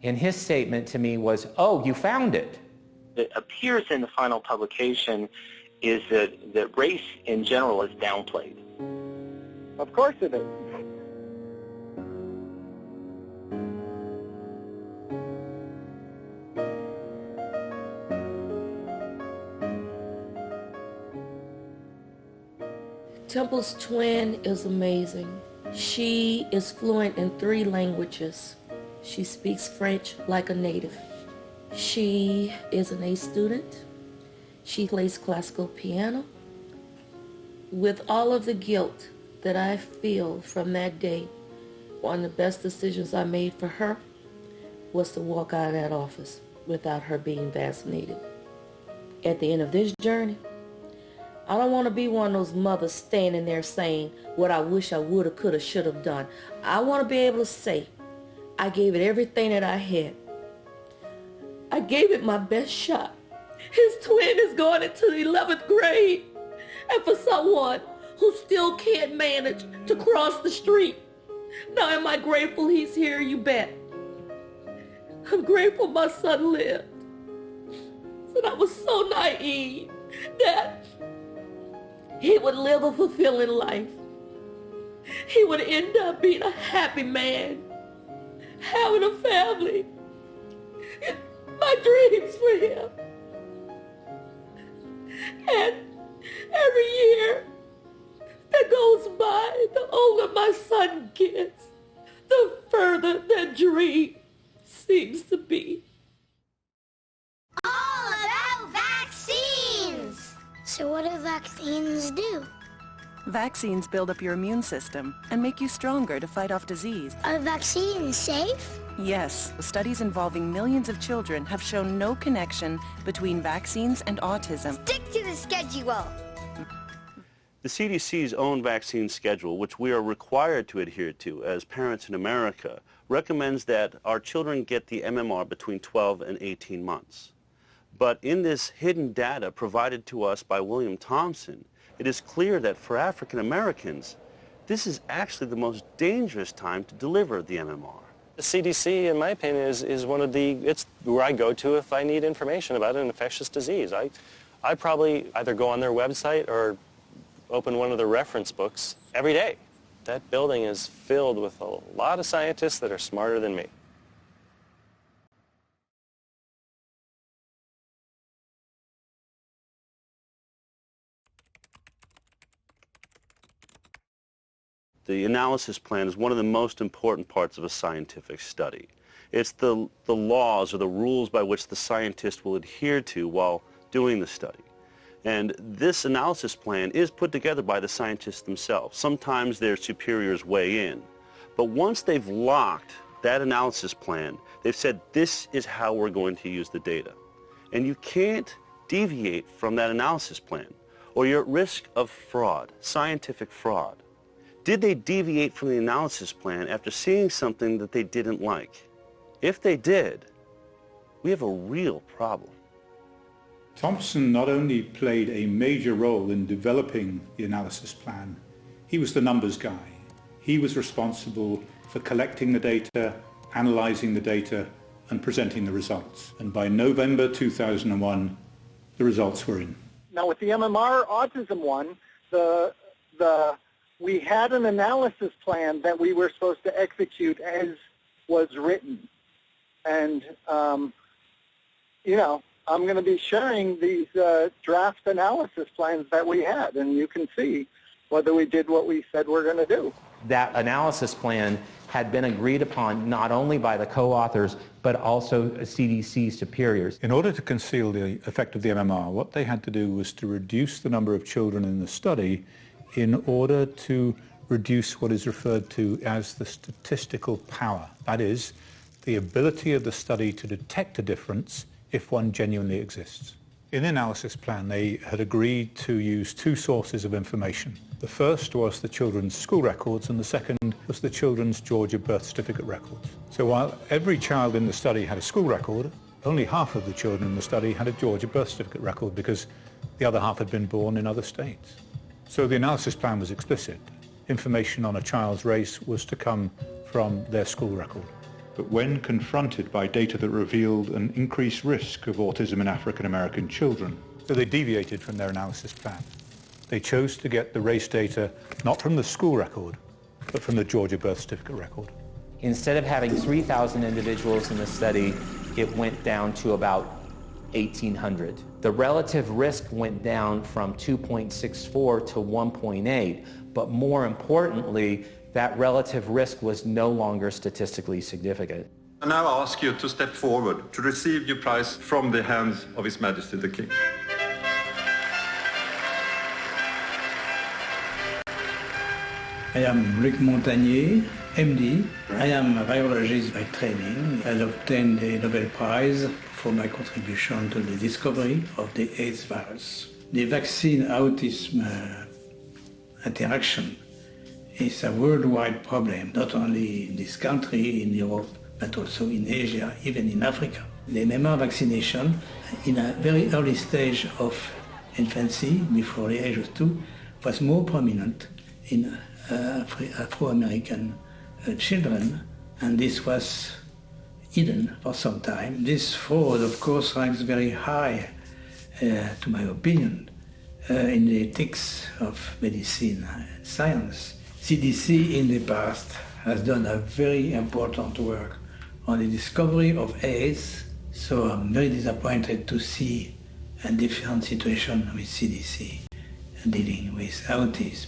And his statement to me was, oh, you found it. It appears in the final publication is that race in general is downplayed. Of course it is. Temple's twin is amazing. She is fluent in 3 languages. She speaks French like a native. She is an A student. She plays classical piano. With all of the guilt that I feel from that day, one of the best decisions I made for her was to walk out of that office without her being vaccinated. At the end of this journey, I don't want to be one of those mothers standing there saying what I wish I would have, could have, should have done. I want to be able to say, I gave it everything that I had. I gave it my best shot. His twin is going into the 11th grade. And for someone who still can't manage to cross the street, now am I grateful he's here? You bet. I'm grateful my son lived. But I was so naive that he would live a fulfilling life. He would end up being a happy man, having a family. My dreams for him. And every year that goes by, the older my son gets, the further that dream seems to be. All about vaccines! So what do vaccines do? Vaccines build up your immune system and make you stronger to fight off disease. Are vaccines safe? Yes, studies involving millions of children have shown no connection between vaccines and autism. Stick to the schedule. The CDC's own vaccine schedule, which we are required to adhere to as parents in America, recommends that our children get the MMR between 12 and 18 months. But in this hidden data provided to us by William Thompson, it is clear that for African Americans, this is actually the most dangerous time to deliver the MMR. The CDC, in my opinion, is one of it's where I go to if I need information about an infectious disease. I probably either go on their website or open one of the reference books every day. That building is filled with a lot of scientists that are smarter than me. The analysis plan is one of the most important parts of a scientific study. It's the laws or the rules by which the scientist will adhere to while doing the study. And this analysis plan is put together by the scientists themselves. Sometimes their superiors weigh in. But once they've locked that analysis plan, they've said this is how we're going to use the data. And you can't deviate from that analysis plan, or you're at risk of fraud, scientific fraud. Did they deviate from the analysis plan after seeing something that they didn't like? If they did, we have a real problem. Thompson not only played a major role in developing the analysis plan, he was the numbers guy. He was responsible for collecting the data, analyzing the data, and presenting the results. And by November 2001, the results were in. Now with the MMR autism one, we had an analysis plan that we were supposed to execute as was written. And, you know, I'm going to be sharing these draft analysis plans that we had, and you can see whether we did what we said we're going to do. That analysis plan had been agreed upon not only by the co-authors, but also CDC superiors. In order to conceal the effect of the MMR, what they had to do was to reduce the number of children in the study in order to reduce what is referred to as the statistical power. That is, the ability of the study to detect a difference if one genuinely exists. In the analysis plan, they had agreed to use 2 sources of information. The first was the children's school records, and the second was the children's Georgia birth certificate records. So while every child in the study had a school record, only half of the children in the study had a Georgia birth certificate record because the other half had been born in other states. So the analysis plan was explicit. Information on a child's race was to come from their school record. But when confronted by data that revealed an increased risk of autism in African American children, so they deviated from their analysis plan. They chose to get the race data not from the school record, but from the Georgia birth certificate record. Instead of having 3,000 individuals in the study, it went down to about 1800. The relative risk went down from 2.64 to 1.8, but more importantly, that relative risk was no longer statistically significant. I now ask you to step forward to receive your prize from the hands of His Majesty the King. I am Luc Montagnier, MD. I am a virologist by training. I obtained the Nobel Prize for my contribution to the discovery of the AIDS virus. The vaccine-autism interaction is a worldwide problem, not only in this country, in Europe, but also in Asia, even in Africa. The MMR vaccination, in a very early stage of infancy, before the age of 2, was more prominent in Afro-American children, and this was hidden for some time. This fraud, of course, ranks very high, to my opinion, in the ethics of medicine and science. CDC in the past has done a very important work on the discovery of AIDS, so I'm very disappointed to see a different situation with CDC dealing with autism.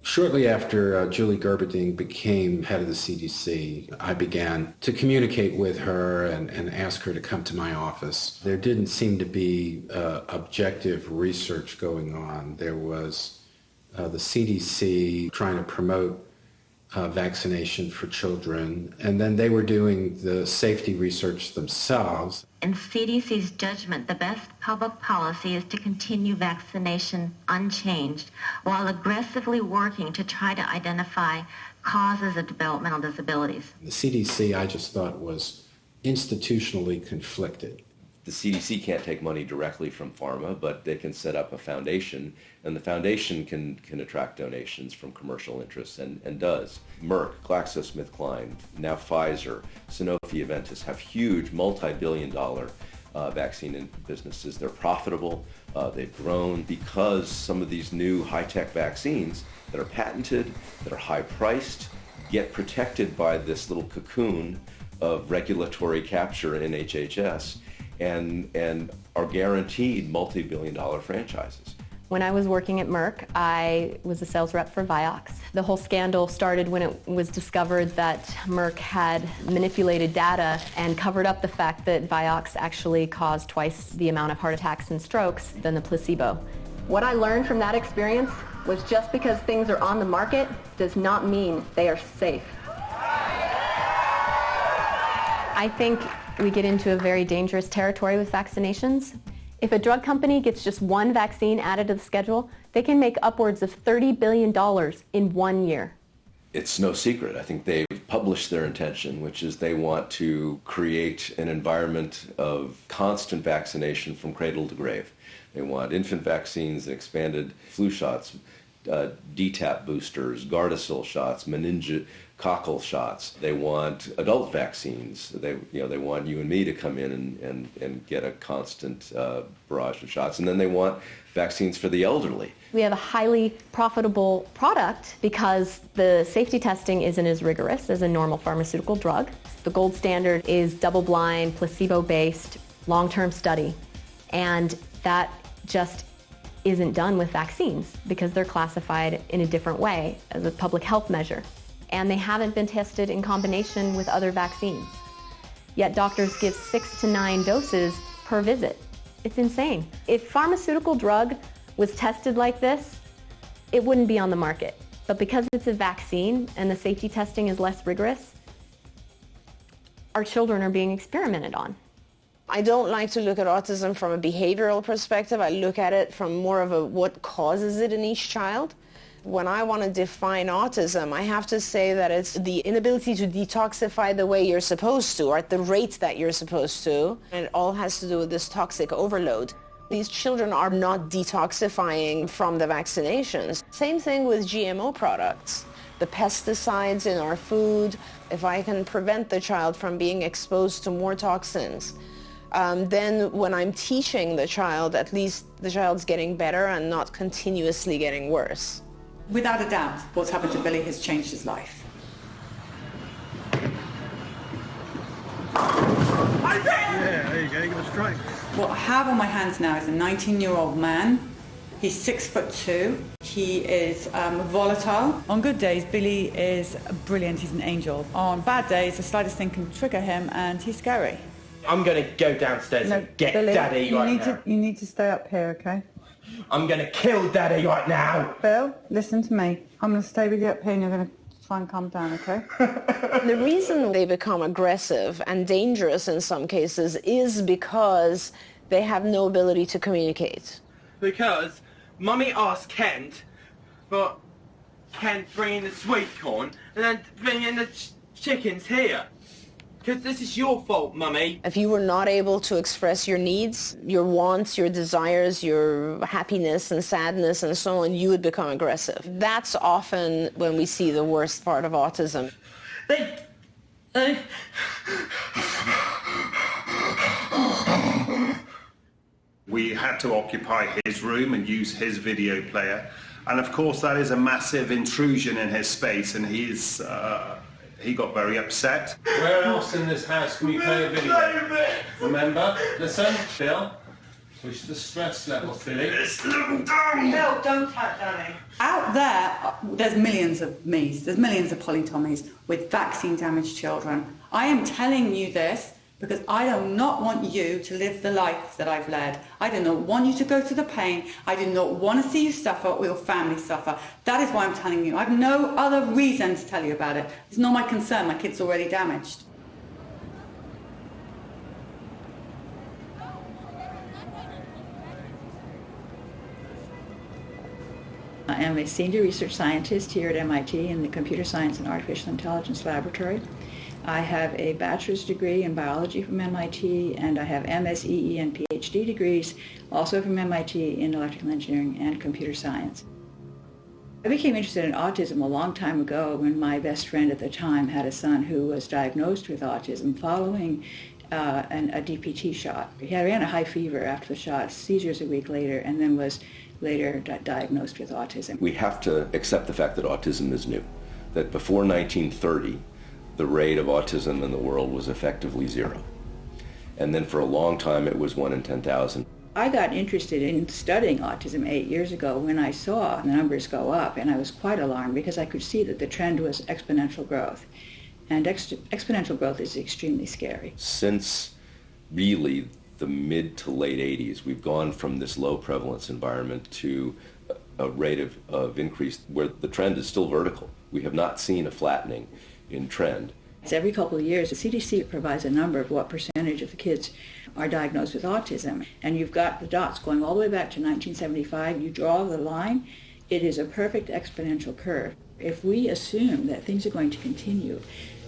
Shortly after Julie Gerberding became head of the CDC, I began to communicate with her and ask her to come to my office. There didn't seem to be objective research going on. There was the CDC trying to promote vaccination for children, and then they were doing the safety research themselves. In CDC's judgment, the best public policy is to continue vaccination unchanged while aggressively working to try to identify causes of developmental disabilities. The CDC, I just thought, was institutionally conflicted. The CDC can't take money directly from pharma, but they can set up a foundation, and the foundation can attract donations from commercial interests, and does. Merck, GlaxoSmithKline, now Pfizer, Sanofi, Aventis have huge multi-billion-dollar vaccine businesses. They're profitable. They've grown because some of these new high-tech vaccines that are patented, that are high-priced, get protected by this little cocoon of regulatory capture in HHS, and are guaranteed multi-billion-dollar franchises. When I was working at Merck, I was a sales rep for Vioxx. The whole scandal started when it was discovered that Merck had manipulated data and covered up the fact that Vioxx actually caused twice the amount of heart attacks and strokes than the placebo. What I learned from that experience was just because things are on the market does not mean they are safe. I think we get into a very dangerous territory with vaccinations. If a drug company gets just one vaccine added to the schedule, they can make upwards of $30 billion in 1 year. It's no secret. I think they've published their intention, which is they want to create an environment of constant vaccination from cradle to grave. They want infant vaccines and expanded flu shots, DTaP boosters, Gardasil shots, meningococcal shots. They want adult vaccines. They want you and me to come in and get a constant barrage of shots. And then they want vaccines for the elderly. We have a highly profitable product because the safety testing isn't as rigorous as a normal pharmaceutical drug. The gold standard is double-blind, placebo-based, long-term study. And that just isn't done with vaccines because they're classified in a different way as a public health measure. And they haven't been tested in combination with other vaccines. Yet doctors give 6 to 9 doses per visit. It's insane. If pharmaceutical drug was tested like this, it wouldn't be on the market. But because it's a vaccine and the safety testing is less rigorous, our children are being experimented on. I don't like to look at autism from a behavioral perspective. I look at it from more of a what causes it in each child. When I want to define autism, I have to say that it's the inability to detoxify the way you're supposed to, or at the rate that you're supposed to. And it all has to do with this toxic overload. These children are not detoxifying from the vaccinations. Same thing with GMO products. The pesticides in our food, if I can prevent the child from being exposed to more toxins, then when I'm teaching the child, at least the child's getting better and not continuously getting worse. Without a doubt, what's happened to Billy has changed his life. Okay, give it a strike. What I have on my hands now is a 19-year-old man. He's 6'2". He is volatile. On good days, Billy is brilliant. He's an angel. On bad days, the slightest thing can trigger him, and he's scary. I'm going to go downstairs and get Billy, Daddy right now. You need to stay up here, okay? I'm going to kill Daddy right now. Bill, listen to me. I'm going to stay with you up here, and you're going to try and calm down, okay? The reason they become aggressive and dangerous in some cases is because they have no ability to communicate. Because Mummy asked Kent for Kent bringing the sweet corn and then bringing the chickens here. Because this is your fault, Mummy. If you were not able to express your needs, your wants, your desires, your happiness and sadness and so on, you would become aggressive. That's often when we see the worst part of autism. We had to occupy his room and use his video player. And of course that is a massive intrusion in his space, and he got very upset. Where else in this house can we play a video? Remember? Listen, Bill. Push the stress level, Billy. Bill, don't touch Daddy. Out there, there's millions of me's. There's millions of polytomies with vaccine-damaged children. I am telling you this because I do not want you to live the life that I've led. I do not want you to go through the pain. I do not want to see you suffer or your family suffer. That is why I'm telling you. I have no other reason to tell you about it. It's not my concern. My kid's already damaged. I am a senior research scientist here at MIT in the Computer Science and Artificial Intelligence Laboratory. I have a bachelor's degree in biology from MIT, and I have MSEE and PhD degrees also from MIT in electrical engineering and computer science. I became interested in autism a long time ago when my best friend at the time had a son who was diagnosed with autism following a DPT shot. He ran a high fever after the shot, seizures a week later, and then was later diagnosed with autism. We have to accept the fact that autism is new, that before 1930, the rate of autism in the world was effectively zero. And then for a long time, it was 1 in 10,000. I got interested in studying autism 8 years ago when I saw the numbers go up, and I was quite alarmed because I could see that the trend was exponential growth. And exponential growth is extremely scary. Since really the mid to late 80s, we've gone from this low prevalence environment to a rate of increase where the trend is still vertical. We have not seen a flattening in trend. It's every couple of years, the CDC provides a number of what percentage of the kids are diagnosed with autism. And you've got the dots going all the way back to 1975. You draw the line, it is a perfect exponential curve. If we assume that things are going to continue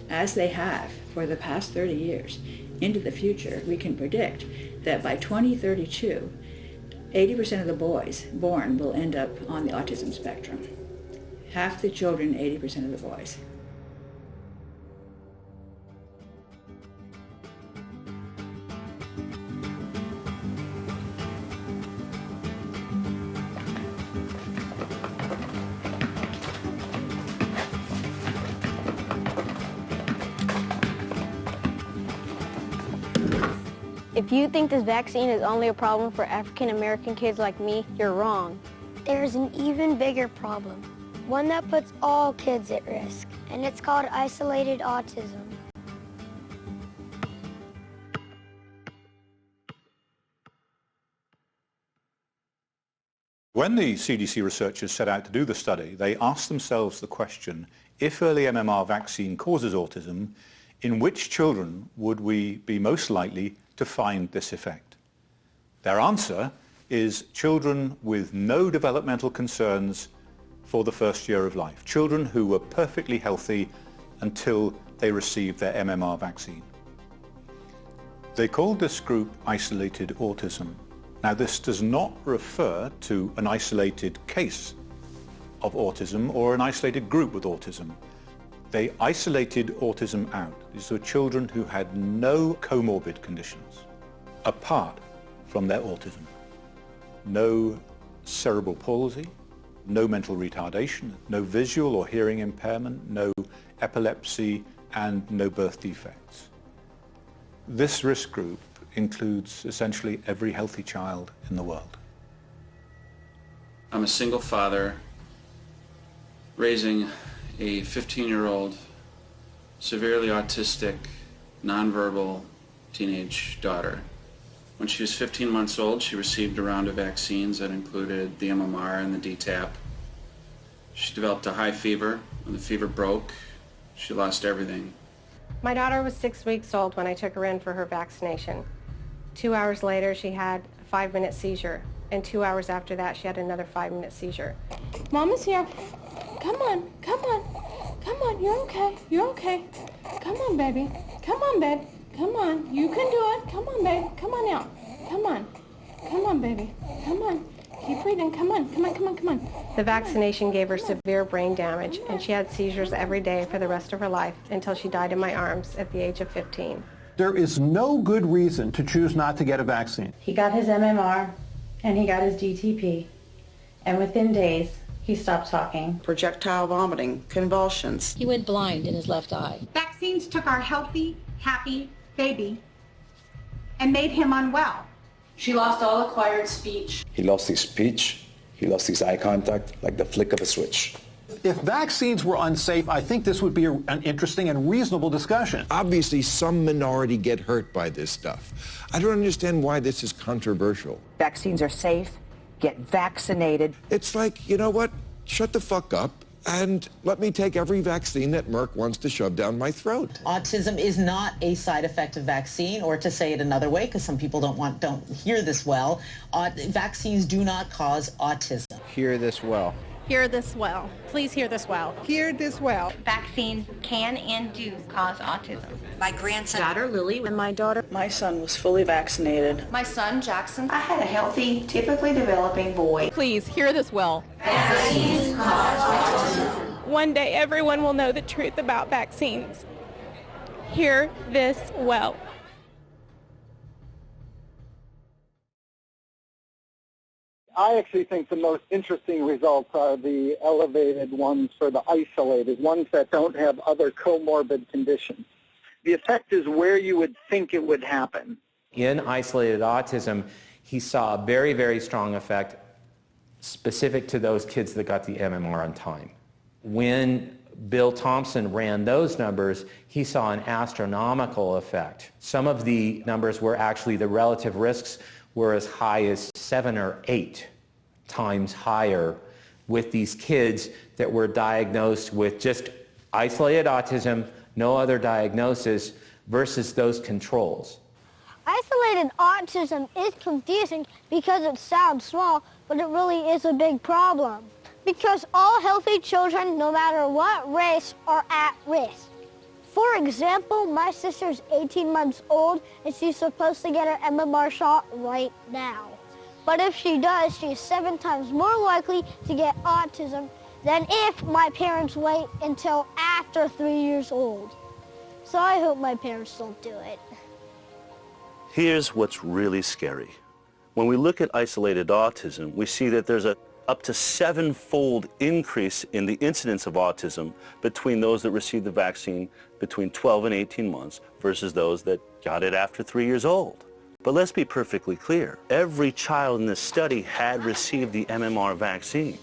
as they have for the past 30 years into the future, we can predict that by 2032, 80% of the boys born will end up on the autism spectrum. Half the children, 80% of the boys. If you think this vaccine is only a problem for African American kids like me, you're wrong. There's an even bigger problem, one that puts all kids at risk, and it's called isolated autism. When the CDC researchers set out to do the study, they asked themselves the question, if early MMR vaccine causes autism, in which children would we be most likely to find this effect? Their answer is children with no developmental concerns for the first year of life, children who were perfectly healthy until they received their MMR vaccine. They called this group isolated autism. Now, this does not refer to an isolated case of autism or an isolated group with autism. They isolated autism out. These were children who had no comorbid conditions apart from their autism. No cerebral palsy, no mental retardation, no visual or hearing impairment, no epilepsy, and no birth defects. This risk group includes essentially every healthy child in the world. I'm a single father raising a 15-year-old, severely autistic, nonverbal teenage daughter. When she was 15 months old, she received a round of vaccines that included the MMR and the DTaP. She developed a high fever. When the fever broke, she lost everything. My daughter was 6 weeks old when I took her in for her vaccination. 2 hours later, she had a 5-minute seizure, and 2 hours after that, she had another 5-minute seizure. Mama's here. Come on, come on, come on, you're okay, you're okay. Come on, baby, come on, babe, come on, you can do it. Come on, babe, come on out, come on, baby, come on. Keep breathing, come on, come on, come on, come on. The vaccination gave her severe brain damage, and she had seizures every day for the rest of her life until she died in my arms at the age of 15. There is no good reason to choose not to get a vaccine. He got his MMR, and he got his DTP, and within days, he stopped talking. Projectile vomiting, convulsions. He went blind in his left eye. Vaccines took our healthy, happy baby and made him unwell. She lost all acquired speech. He lost his speech, he lost his eye contact, like the flick of a switch. If vaccines were unsafe, I think this would be an interesting and reasonable discussion. Obviously, some minority get hurt by this stuff. I don't understand why this is controversial. Vaccines are safe. Get vaccinated. It's like, you know what? Shut the fuck up and let me take every vaccine that Merck wants to shove down my throat. Autism is not a side effect of vaccine, or to say it another way, because some people don't hear this well, vaccines do not cause autism. Hear this well. Hear this well. Please hear this well. Hear this well. Vaccines can and do cause autism. My grandson, Daughter Lily, and my daughter. My son was fully vaccinated. My son Jackson. I had a healthy, typically developing boy. Please hear this well. vaccines cause autism. One day everyone will know the truth about vaccines. Hear this well. I actually think the most interesting results are the elevated ones for the isolated, ones that don't have other comorbid conditions. The effect is where you would think it would happen. In isolated autism, he saw a very, very strong effect specific to those kids that got the MMR on time. When Bill Thompson ran those numbers, he saw an astronomical effect. Some of the numbers were actually, the relative risks were as high as 7 or 8 times higher with these kids that were diagnosed with just isolated autism, no other diagnosis, versus those controls. Isolated autism is confusing because it sounds small, but it really is a big problem. Because all healthy children, no matter what race, are at risk. For example, my sister's 18 months old and she's supposed to get her MMR shot right now. But if she does, she's 7 times more likely to get autism than if my parents wait until after 3 years old. So I hope my parents don't do it. Here's what's really scary. When we look at isolated autism, we see that there's a up to 7-fold increase in the incidence of autism between those that received the vaccine between 12 and 18 months versus those that got it after 3 years old. But let's be perfectly clear. Every child in this study had received the MMR vaccine.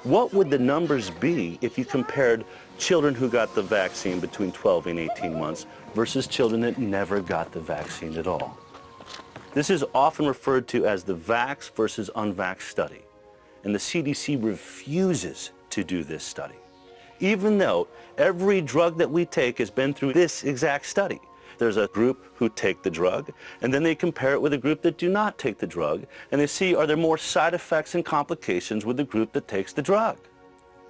What would the numbers be if you compared children who got the vaccine between 12 and 18 months versus children that never got the vaccine at all? This is often referred to as the vax versus unvax study. And the CDC refuses to do this study, even though every drug that we take has been through this exact study. There's a group who take the drug, and then they compare it with a group that do not take the drug, and they see, are there more side effects and complications with the group that takes the drug?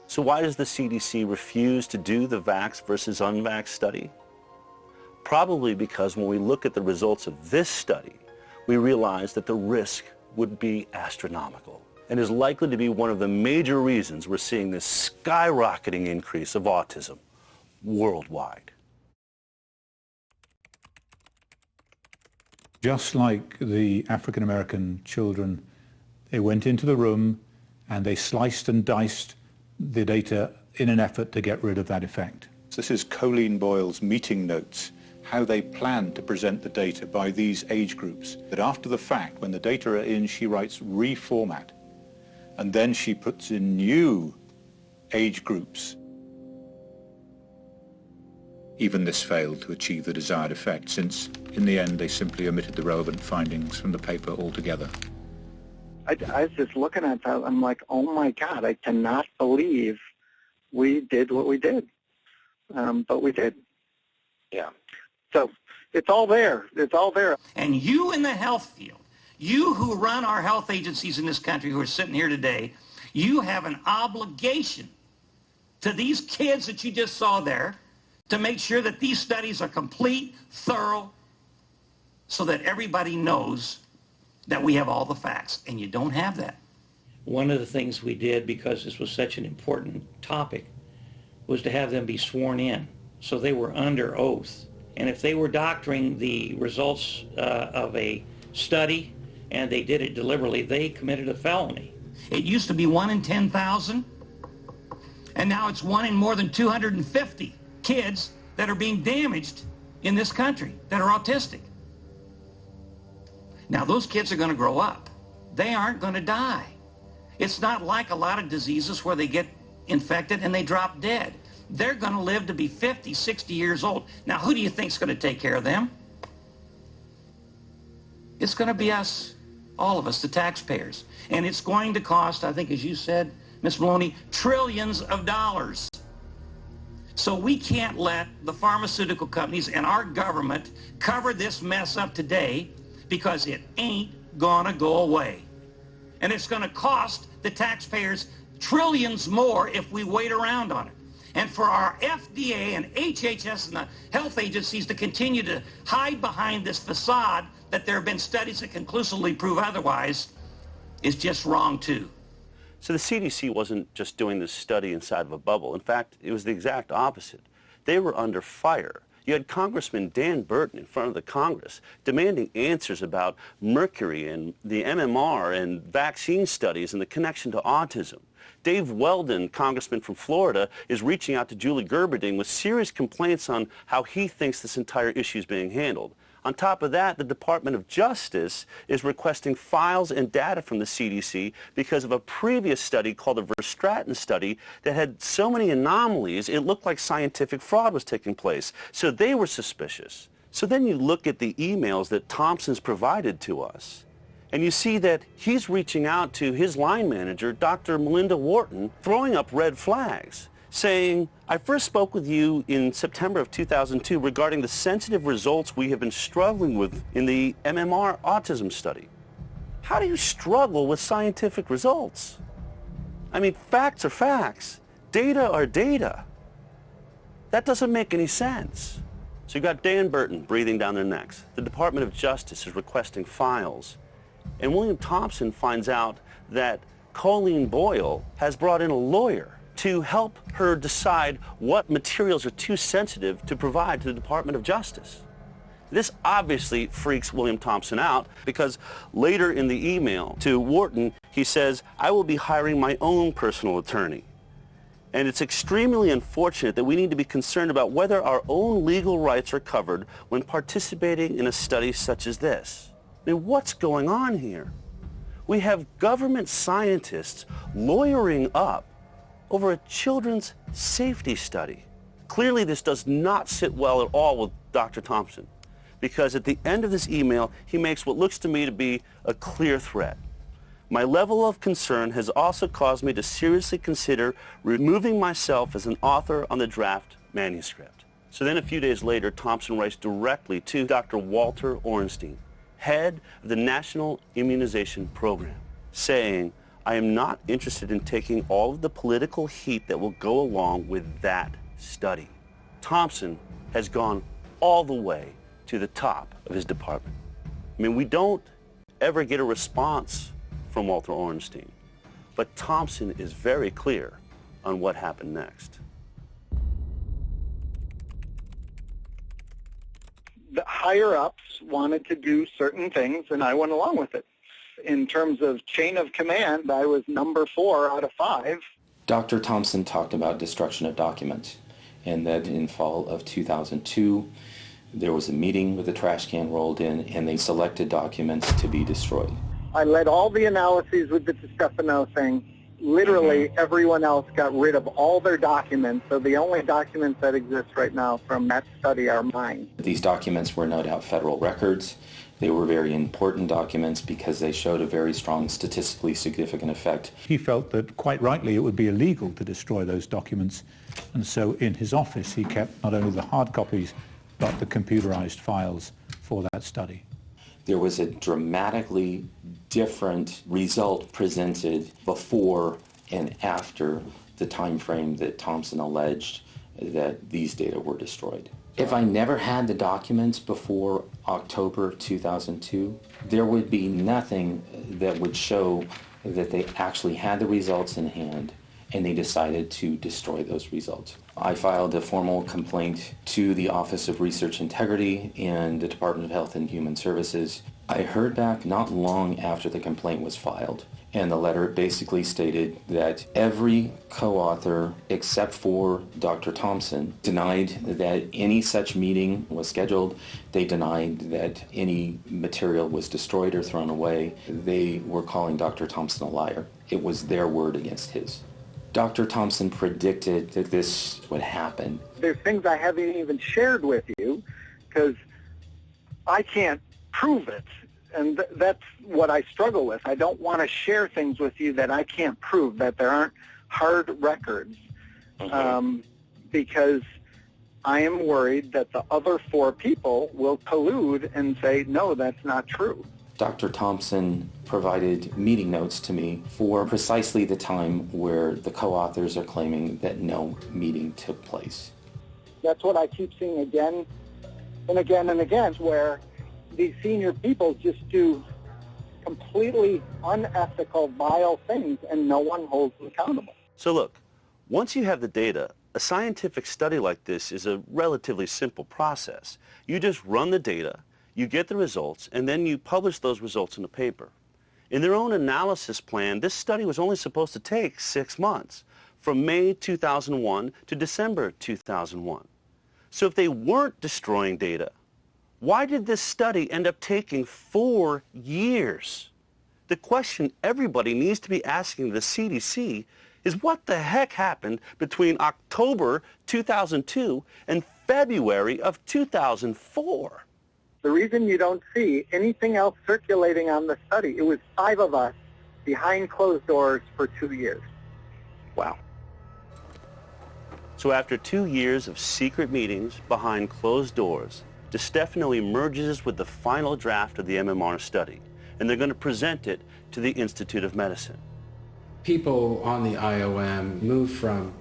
So why does the CDC refuse to do the vax versus unvax study? Probably because when we look at the results of this study, we realize that the risk would be astronomical, and is likely to be one of the major reasons we're seeing this skyrocketing increase of autism worldwide. Just like the African-American children, they went into the room and they sliced and diced the data in an effort to get rid of that effect. So this is Colleen Boyle's meeting notes how they planned to present the data by these age groups, that after the fact, when the data are in, she writes reformat, and then she puts in new age groups. Even this failed to achieve the desired effect, since in the end they simply omitted the relevant findings from the paper altogether. I was just looking at that, I'm like, oh my God, I cannot believe we did what we did. But we did. Yeah. So it's all there. It's all there. And you in the health field, you who run our health agencies in this country who are sitting here today, you have an obligation to these kids that you just saw there to make sure that these studies are complete, thorough, so that everybody knows that we have all the facts, and you don't have that. One of the things we did, because this was such an important topic, was to have them be sworn in. So they were under oath. And if they were doctoring the results of a study and they did it deliberately, they committed a felony. It used to be 1 in 10,000, and now it's 1 in more than 250 kids that are being damaged in this country that are autistic. Now, those kids are going to grow up. They aren't going to die. It's not like a lot of diseases where they get infected and they drop dead. They're going to live to be 50, 60 years old. Now, who do you think is going to take care of them? It's going to be us, all of us, the taxpayers. And it's going to cost, I think, as you said, Ms. Maloney, trillions of dollars. So we can't let the pharmaceutical companies and our government cover this mess up today, because it ain't going to go away. And it's going to cost the taxpayers trillions more if we wait around on it. And for our FDA and HHS and the health agencies to continue to hide behind this facade that there have been studies that conclusively prove otherwise is just wrong too. So the CDC wasn't just doing this study inside of a bubble. In fact, it was the exact opposite. They were under fire. You had Congressman Dan Burton in front of the Congress demanding answers about mercury and the MMR and vaccine studies and the connection to autism. Dave Weldon, congressman from Florida, is reaching out to Julie Gerberding with serious complaints on how he thinks this entire issue is being handled. On top of that, the Department of Justice is requesting files and data from the CDC because of a previous study called the Verstraeten study that had so many anomalies, it looked like scientific fraud was taking place. So they were suspicious. So then you look at the emails that Thompson's provided to us, and you see that he's reaching out to his line manager, Dr. Melinda Wharton, throwing up red flags, saying, I first spoke with you in September of 2002 regarding the sensitive results we have been struggling with in the MMR autism study. How do you struggle with scientific results? I mean, facts are facts. Data are data. That doesn't make any sense. So you got Dan Burton breathing down their necks. The Department of Justice is requesting files. And William Thompson finds out that Colleen Boyle has brought in a lawyer to help her decide what materials are too sensitive to provide to the Department of Justice. This obviously freaks William Thompson out, because later in the email to Wharton, he says, I will be hiring my own personal attorney. And it's extremely unfortunate that we need to be concerned about whether our own legal rights are covered when participating in a study such as this. I mean, what's going on here? We have government scientists lawyering up over a children's safety study. Clearly, this does not sit well at all with Dr. Thompson, because at the end of this email, he makes what looks to me to be a clear threat. My level of concern has also caused me to seriously consider removing myself as an author on the draft manuscript. So then a few days later, Thompson writes directly to Dr. Walter Ornstein, head of the National Immunization Program, saying, I am not interested in taking all of the political heat that will go along with that study. Thompson has gone all the way to the top of his department. I mean, we don't ever get a response from Walter Ornstein, but Thompson is very clear on what happened next. The higher-ups wanted to do certain things, and I went along with it. In terms of chain of command, I was number 4 out of 5. Dr. Thompson talked about destruction of documents, and that in fall of 2002, There was a meeting with the trash can rolled in, and they selected documents to be destroyed. I led all the analyses with the Stefano thing. Literally, everyone else got rid of all their documents, so the only documents that exist right now from that study are mine. These documents were no doubt federal records. They were very important documents because they showed a very strong statistically significant effect. He felt that, quite rightly, it would be illegal to destroy those documents, and so in his office he kept not only the hard copies, but the computerized files for that study. There was a dramatically different result presented before and after the time frame that Thompson alleged that these data were destroyed. If I never had the documents before October 2002, there would be nothing that would show that they actually had the results in hand and they decided to destroy those results. I filed a formal complaint to the Office of Research Integrity and the Department of Health and Human Services. I heard back not long after the complaint was filed, and the letter basically stated that every co-author except for Dr. Thompson denied that any such meeting was scheduled. They denied that any material was destroyed or thrown away. They were calling Dr. Thompson a liar. It was their word against his. Dr. Thompson predicted that this would happen. There's things I haven't even shared with you because I can't prove it. And that's what I struggle with. I don't want to share things with you that I can't prove, that there aren't hard records, because I am worried that the other 4 people will collude and say, no, that's not true. Dr. Thompson provided meeting notes to me for precisely the time where the co-authors are claiming that no meeting took place. That's what I keep seeing again and again and again, where these senior people just do completely unethical, vile things, and no one holds them accountable. So look, once you have the data, a scientific study like this is a relatively simple process. You just run the data, you get the results, and then you publish those results in a paper. In their own analysis plan, this study was only supposed to take 6 months, from May 2001 to December 2001. So if they weren't destroying data, why did this study end up taking 4 years? The question everybody needs to be asking the CDC is what the heck happened between October 2002 and February of 2004? The reason you don't see anything else circulating on the study, it was 5 of us behind closed doors for 2 years. Wow. So after 2 years of secret meetings behind closed doors, DeStefano emerges with the final draft of the MMR study, and they're going to present it to the Institute of Medicine. People on the IOM move from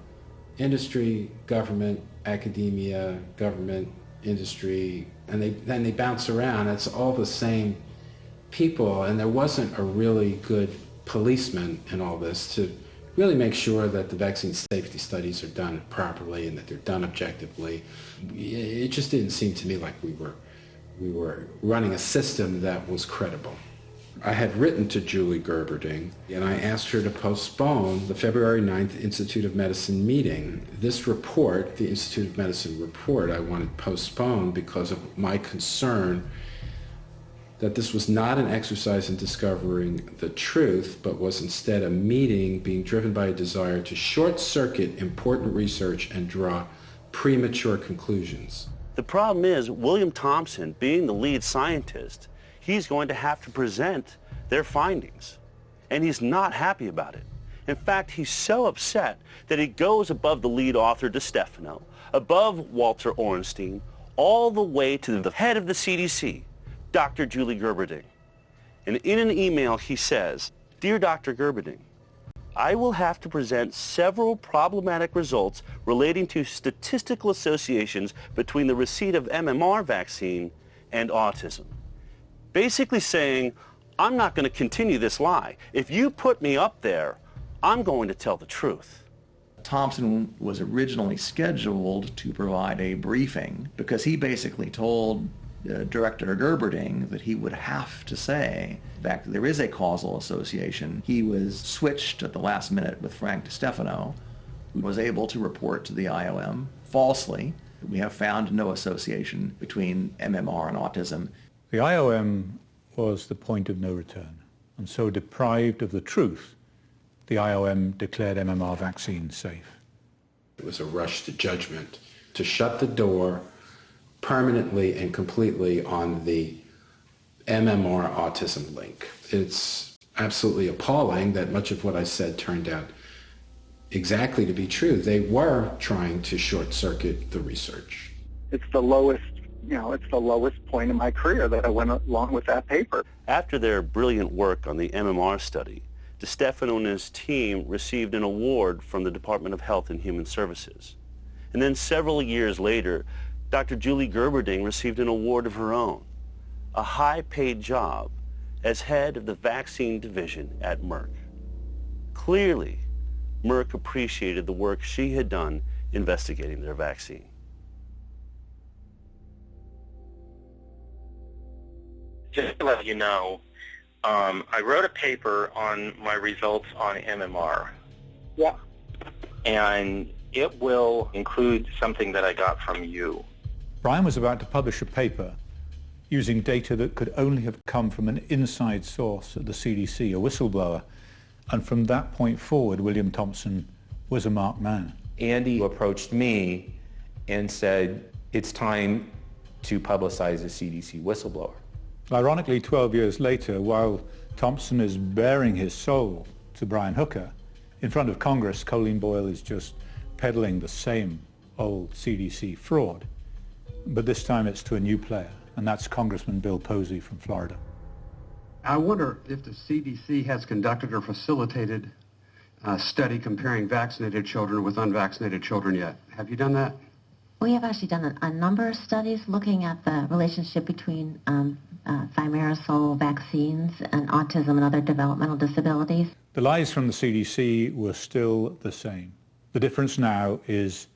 industry, government, academia, government, industry, and then they bounce around. It's all the same people, and there wasn't a really good policeman in all this to really make sure that the vaccine safety studies are done properly and that they're done objectively. It just didn't seem to me like we were running a system that was credible. I had written to Julie Gerberding, and I asked her to postpone the February 9th Institute of Medicine meeting. This report, the Institute of Medicine report, I wanted postponed because of my concern that this was not an exercise in discovering the truth, but was instead a meeting being driven by a desire to short-circuit important research and draw premature conclusions. The problem is, William Thompson, being the lead scientist, he's going to have to present their findings, and he's not happy about it. In fact, he's so upset that he goes above the lead author, DeStefano, above Walter Orenstein, all the way to the head of the CDC, Dr. Julie Gerberding. And in an email he says, "Dear Dr. Gerberding, I will have to present several problematic results relating to statistical associations between the receipt of MMR vaccine and autism." Basically saying, I'm not going to continue this lie. If you put me up there, I'm going to tell the truth. Thompson was originally scheduled to provide a briefing because he basically told Director Gerberding that he would have to say that there is a causal association. He was switched at the last minute with Frank DeStefano, who was able to report to the IOM falsely We have found no association between MMR and autism. The IOM was the point of no return, and so deprived of the truth, the IOM declared MMR vaccine safe. It was a rush to judgment to shut the door permanently and completely on the MMR autism link. It's absolutely appalling that much of what I said turned out exactly to be true. They were trying to short-circuit the research. It's the lowest, it's the lowest point in my career that I went along with that paper. After their brilliant work on the MMR study, DiStefano and his team received an award from the Department of Health and Human Services. And then several years later, Dr. Julie Gerberding received an award of her own, a high-paid job as head of the vaccine division at Merck. Clearly, Merck appreciated the work she had done investigating their vaccine. Just to let you know, I wrote a paper on my results on MMR. Yeah. And it will include something that I got from you. Brian was about to publish a paper using data that could only have come from an inside source at the CDC, a whistleblower. And from that point forward, William Thompson was a marked man. Andy approached me and said, it's time to publicize a CDC whistleblower. Ironically, 12 years later, while Thompson is bearing his soul to Brian Hooker, in front of Congress, Colleen Boyle is just peddling the same old CDC fraud. But this time it's to a new player, and that's Congressman Bill Posey from Florida. I wonder if the CDC has conducted or facilitated a study comparing vaccinated children with unvaccinated children yet. Have you done that? We have actually done a number of studies looking at the relationship between thimerosal vaccines and autism and other developmental disabilities. The lies from the CDC were still the same. The difference now is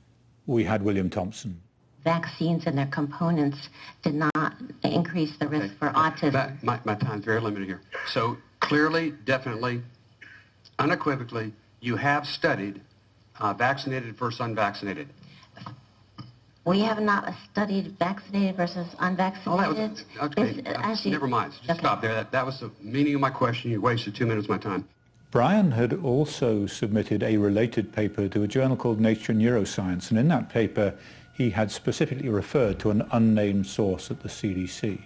we had William Thompson. Vaccines and their components did not increase the risk for autism. My time's very limited here. So clearly, definitely, unequivocally, you have studied vaccinated versus unvaccinated. We have not studied vaccinated versus unvaccinated. Never mind. Just stop there. That was the meaning of my question. You wasted 2 minutes of my time. Brian had also submitted a related paper to a journal called Nature Neuroscience, and in that paper he had specifically referred to an unnamed source at the CDC.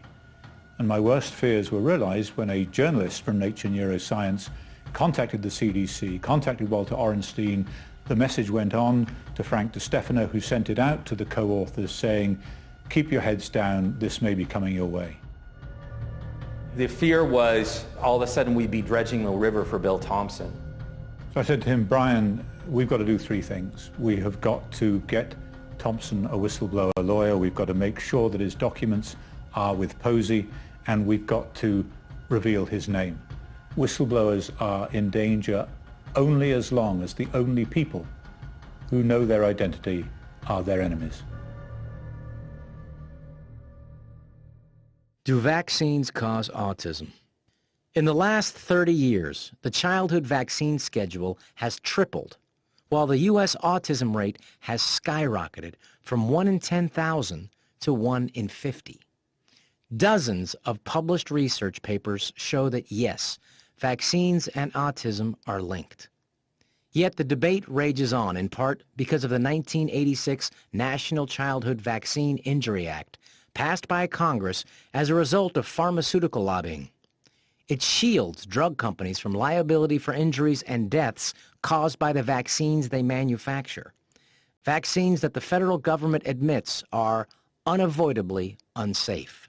And my worst fears were realized when a journalist from Nature Neuroscience contacted the CDC, contacted Walter Orenstein. The message went on to Frank DiStefano, who sent it out to the co-authors saying, keep your heads down, this may be coming your way. The fear was all of a sudden we'd be dredging the river for Bill Thompson. So I said to him, Brian, we've got to do three things. We have got to get Thompson a whistleblower lawyer, we've got to make sure that his documents are with Posey, and we've got to reveal his name. Whistleblowers are in danger only as long as the only people who know their identity are their enemies. Do vaccines cause autism? In the last 30 years, the childhood vaccine schedule has tripled, while the U.S. autism rate has skyrocketed from 1 in 10,000 to 1 in 50. Dozens of published research papers show that yes, vaccines and autism are linked. Yet the debate rages on in part because of the 1986 National Childhood Vaccine Injury Act, passed by Congress as a result of pharmaceutical lobbying. It shields drug companies from liability for injuries and deaths caused by the vaccines they manufacture. Vaccines that the federal government admits are unavoidably unsafe.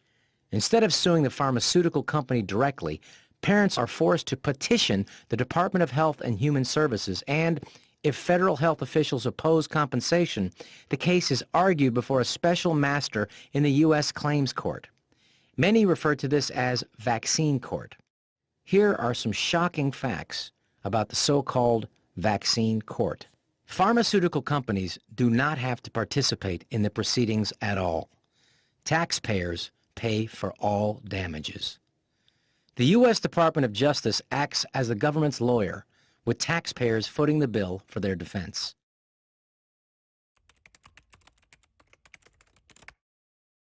Instead of suing the pharmaceutical company directly, parents are forced to petition the Department of Health and Human Services, and if federal health officials oppose compensation, the case is argued before a special master in the U.S. Claims Court. Many refer to this as vaccine court. Here are some shocking facts about the so-called vaccine court. Pharmaceutical companies do not have to participate in the proceedings at all. Taxpayers pay for all damages. The U.S. Department of Justice acts as the government's lawyer, with taxpayers footing the bill for their defense.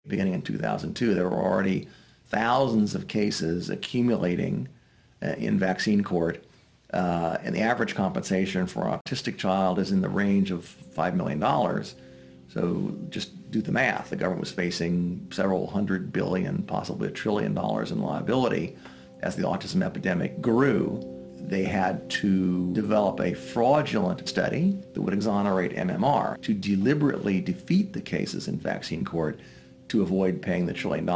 Beginning in 2002, there were already thousands of cases accumulating in vaccine court, and the average compensation for an autistic child is in the range of $5 million. So just do the math. The government was facing several $100 billion, possibly $1 trillion in liability as the autism epidemic grew. They had to develop a fraudulent study that would exonerate MMR to deliberately defeat the cases in vaccine court to avoid paying the $1 trillion.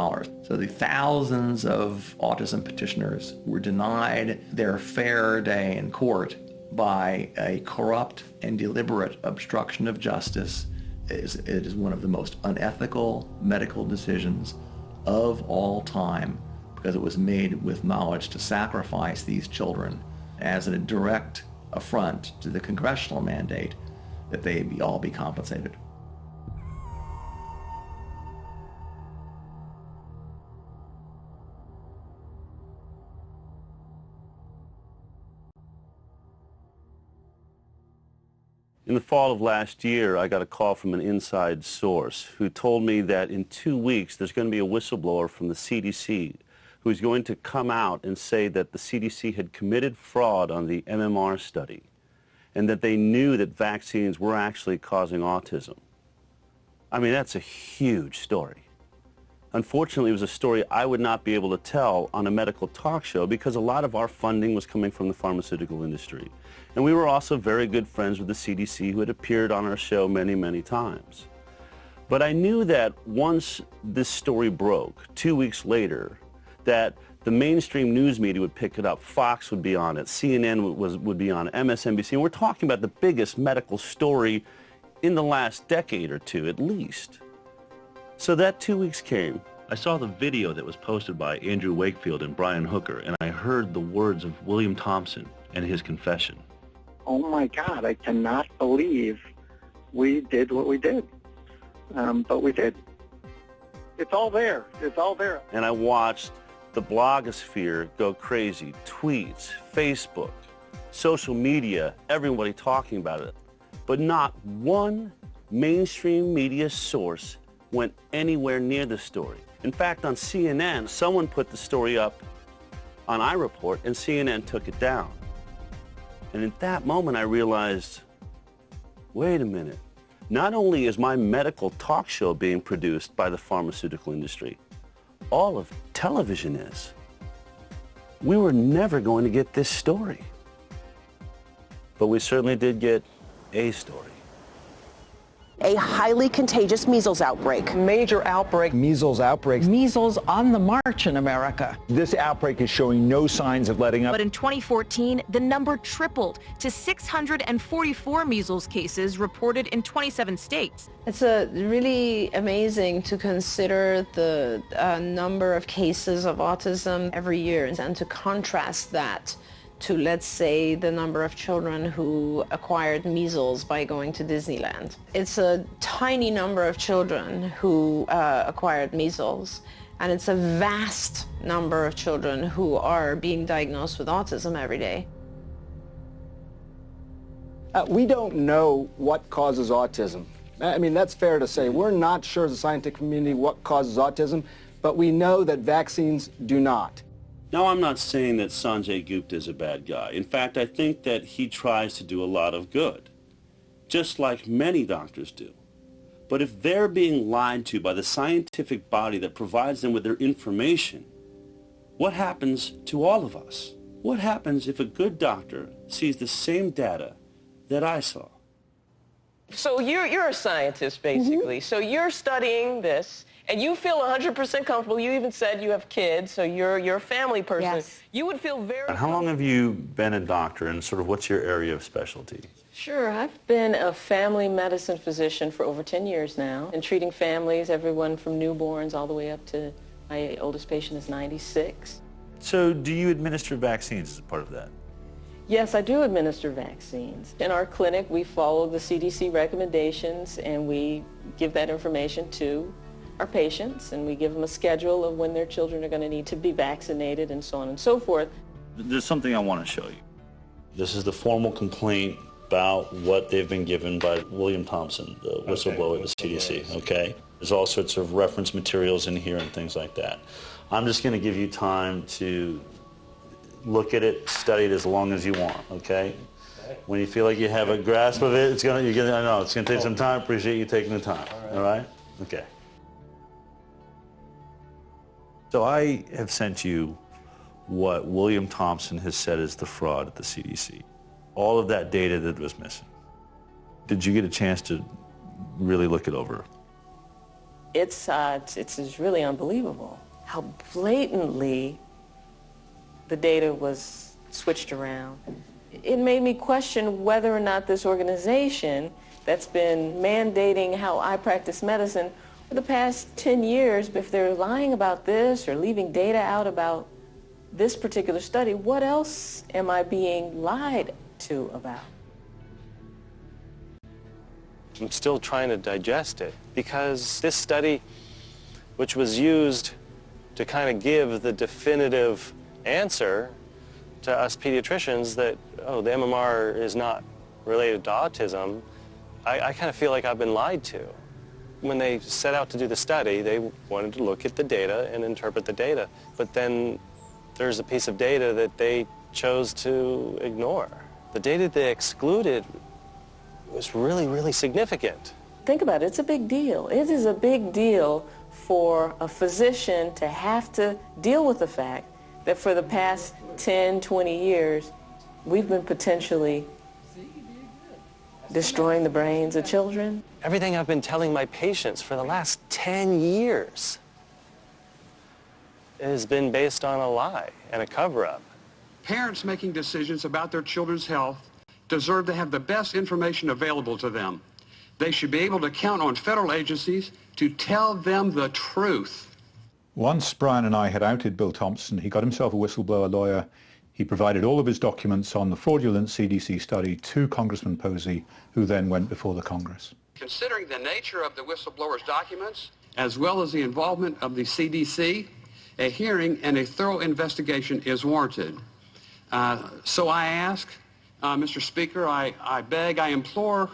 So the thousands of autism petitioners were denied their fair day in court by a corrupt and deliberate obstruction of justice. It is one of the most unethical medical decisions of all time, because it was made with knowledge to sacrifice these children as a direct affront to the congressional mandate that they all be compensated. In the fall of last year, I got a call from an inside source who told me that in 2 weeks there's going to be a whistleblower from the CDC who's going to come out and say that the CDC had committed fraud on the MMR study and that they knew that vaccines were actually causing autism. I mean, that's a huge story. Unfortunately, it was a story I would not be able to tell on a medical talk show because a lot of our funding was coming from the pharmaceutical industry. And we were also very good friends with the CDC, who had appeared on our show many, many times. But I knew that once this story broke, 2 weeks later, that the mainstream news media would pick it up. Fox would be on it. CNN would be on it. MSNBC. And we're talking about the biggest medical story in the last decade or two, at least. So that 2 weeks came. I saw the video that was posted by Andrew Wakefield and Brian Hooker, and I heard the words of William Thompson and his confession. Oh my God, I cannot believe we did what we did. But we did. It's all there. It's all there. And I watched the blogosphere go crazy. Tweets, Facebook, social media, everybody talking about it. But not one mainstream media source went anywhere near the story. In fact, on CNN, someone put the story up on iReport, and CNN took it down. And at that moment, I realized, wait a minute. Not only is my medical talk show being produced by the pharmaceutical industry, all of television is. We were never going to get this story. But we certainly did get a story. A highly contagious measles outbreak. Major outbreak. Measles outbreak. Measles on the march in America. This outbreak is showing no signs of letting up. But in 2014, the number tripled to 644 measles cases reported in 27 states. It's really amazing to consider the number of cases of autism every year and to contrast that to, let's say, the number of children who acquired measles by going to Disneyland. It's a tiny number of children who acquired measles, and it's a vast number of children who are being diagnosed with autism every day. We don't know what causes autism. I mean, that's fair to say. We're not sure as a scientific community what causes autism, but we know that vaccines do not. Now, I'm not saying that Sanjay Gupta is a bad guy. In fact, I think that he tries to do a lot of good, just like many doctors do. But if they're being lied to by the scientific body that provides them with their information, what happens to all of us? What happens if a good doctor sees the same data that I saw? So you're a scientist, basically. So you're studying this, and you feel 100% comfortable. You even said you have kids, so you're a family person. Yes. You would feel very How long have you been a doctor, and sort of what's your area of specialty? Sure. I've been a family medicine physician for over 10 years now, and treating families, everyone from newborns all the way up to my oldest patient is 96. So do you administer vaccines as a part of that? Yes, I do administer vaccines. In our clinic, we follow the CDC recommendations, and we give that information to our patients, and we give them a schedule of when their children are going to need to be vaccinated and so on and so forth. There's something I want to show you. This is the formal complaint about what they've been given by William Thompson, the whistleblower at the CDC, okay? There's all sorts of reference materials in here and things like that. I'm just going to give you time to look at it, study it as long as you want, okay? When you feel like you have a grasp of it, I know it's going to take some time. Appreciate you taking the time, all right? Okay. So I have sent you what William Thompson has said is the fraud at the CDC. All of that data that was missing. Did you get a chance to really look it over? It's really unbelievable how blatantly the data was switched around. It made me question whether or not this organization that's been mandating how I practice medicine for the past 10 years, if they're lying about this or leaving data out about this particular study, what else am I being lied to about? I'm still trying to digest it because this study, which was used to kind of give the definitive answer to us pediatricians that, oh, the MMR is not related to autism, I kind of feel like I've been lied to. When they set out to do the study, they wanted to look at the data and interpret the data. But then there's a piece of data that they chose to ignore. The data they excluded was really, really significant. Think about it, it's a big deal. It is a big deal for a physician to have to deal with the fact that for the past 10, 20 years, we've been potentially destroying the brains of children. Everything I've been telling my patients for the last 10 years has been based on a lie and a cover-up. Parents making decisions about their children's health deserve to have the best information available to them. They should be able to count on federal agencies to tell them the truth. Once Brian and I had outed Bill Thompson, he got himself a whistleblower lawyer. He provided all of his documents on the fraudulent CDC study to Congressman Posey, who then went before the Congress. Considering the nature of the whistleblower's documents, as well as the involvement of the CDC, a hearing and a thorough investigation is warranted. So I ask, Mr. Speaker, I beg, I implore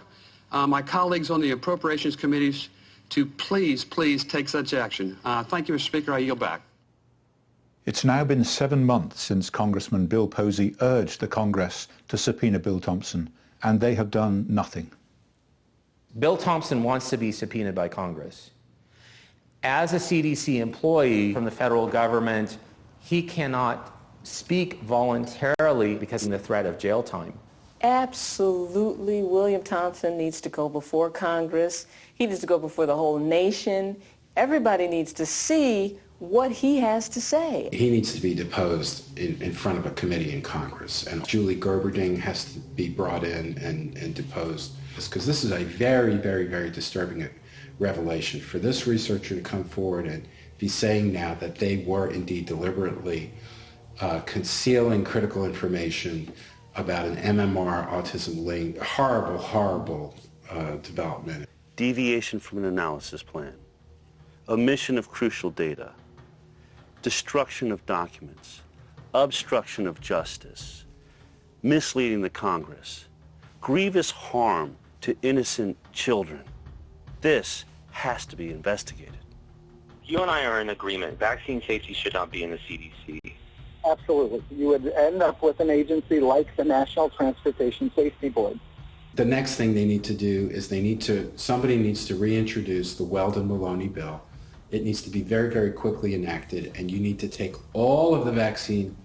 my colleagues on the appropriations committees to please take such action. Thank you, Mr. Speaker. I yield back. It's now been 7 months since Congressman Bill Posey urged the Congress to subpoena Bill Thompson, and they have done nothing. Bill Thompson wants to be subpoenaed by Congress. As a CDC employee from the federal government, he cannot speak voluntarily because of the threat of jail time. Absolutely, William Thompson needs to go before Congress. He needs to go before the whole nation. Everybody needs to see what he has to say. He needs to be deposed in front of a committee in Congress, and Julie Gerberding has to be brought in and deposed, because this is a very, very, very disturbing revelation. For this researcher to come forward and be saying now that they were indeed deliberately concealing critical information about an MMR autism link, horrible, horrible development. Deviation from an analysis plan, omission of crucial data, destruction of documents, obstruction of justice, misleading the Congress, grievous harm to innocent children. This has to be investigated. You and I are in agreement. Vaccine safety should not be in the CDC. Absolutely. You would end up with an agency like the National Transportation Safety Board. The next thing they need to do is somebody needs to reintroduce the Weldon-Maloney bill. It needs to be very, very quickly enacted, and you need to take all of the vaccine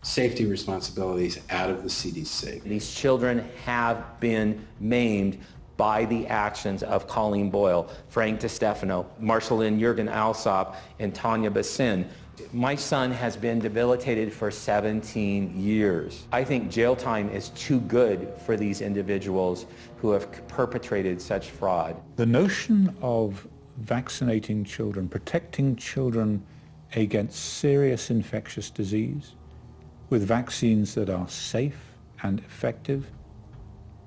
safety responsibilities out of the CDC. These children have been maimed by the actions of Colleen Boyle, Frank DiStefano, Marceline Jürgen Alsop, and Tanya Bassin. My son has been debilitated for 17 years. I think jail time is too good for these individuals who have perpetrated such fraud. The notion of vaccinating children, protecting children against serious infectious disease with vaccines that are safe and effective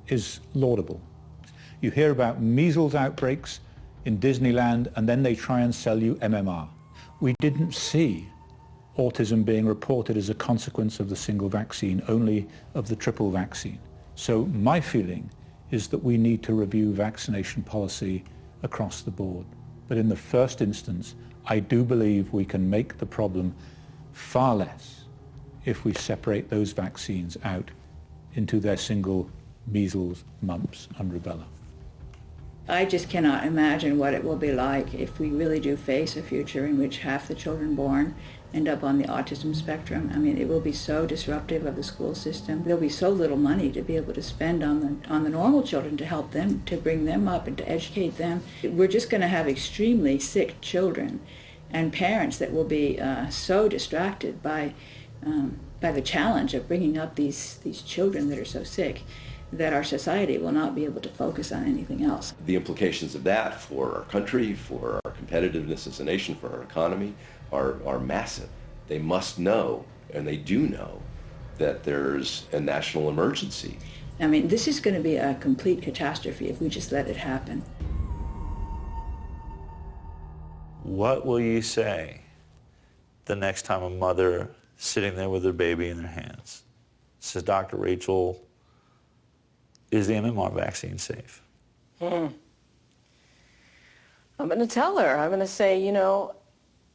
is laudable. You hear about measles outbreaks in Disneyland, and then they try and sell you MMR. We didn't see autism being reported as a consequence of the single vaccine, only of the triple vaccine. So my feeling is that we need to review vaccination policy across the board. But in the first instance, I do believe we can make the problem far less if we separate those vaccines out into their single measles, mumps, and rubella. I just cannot imagine what it will be like if we really do face a future in which half the children born end up on the autism spectrum. I mean, it will be so disruptive of the school system. There'll be so little money to be able to spend on the normal children to help them, to bring them up and to educate them. We're just going to have extremely sick children and parents that will be so distracted by the challenge of bringing up these children that are so sick that our society will not be able to focus on anything else. The implications of that for our country, for our competitiveness as a nation, for our economy are massive. They must know, and they do know, that there's a national emergency. I mean, this is going to be a complete catastrophe if we just let it happen. What will you say the next time a mother sitting there with her baby in their hands says, Dr. Rachel, is the MMR vaccine safe? I'm going to tell her. I'm going to say, you know,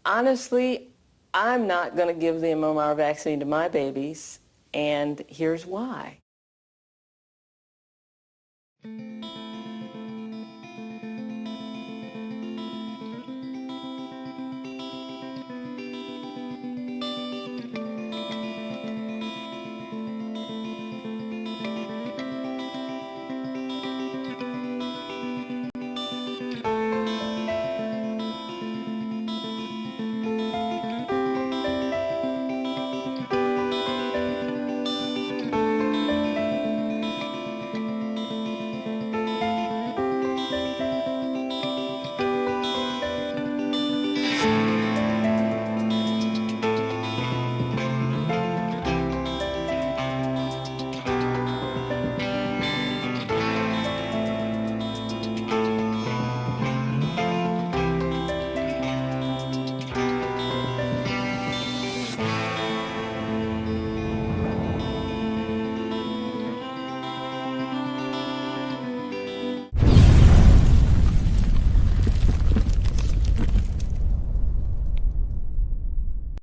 honestly, I'm not going to give the MMR vaccine to my babies, and here's why.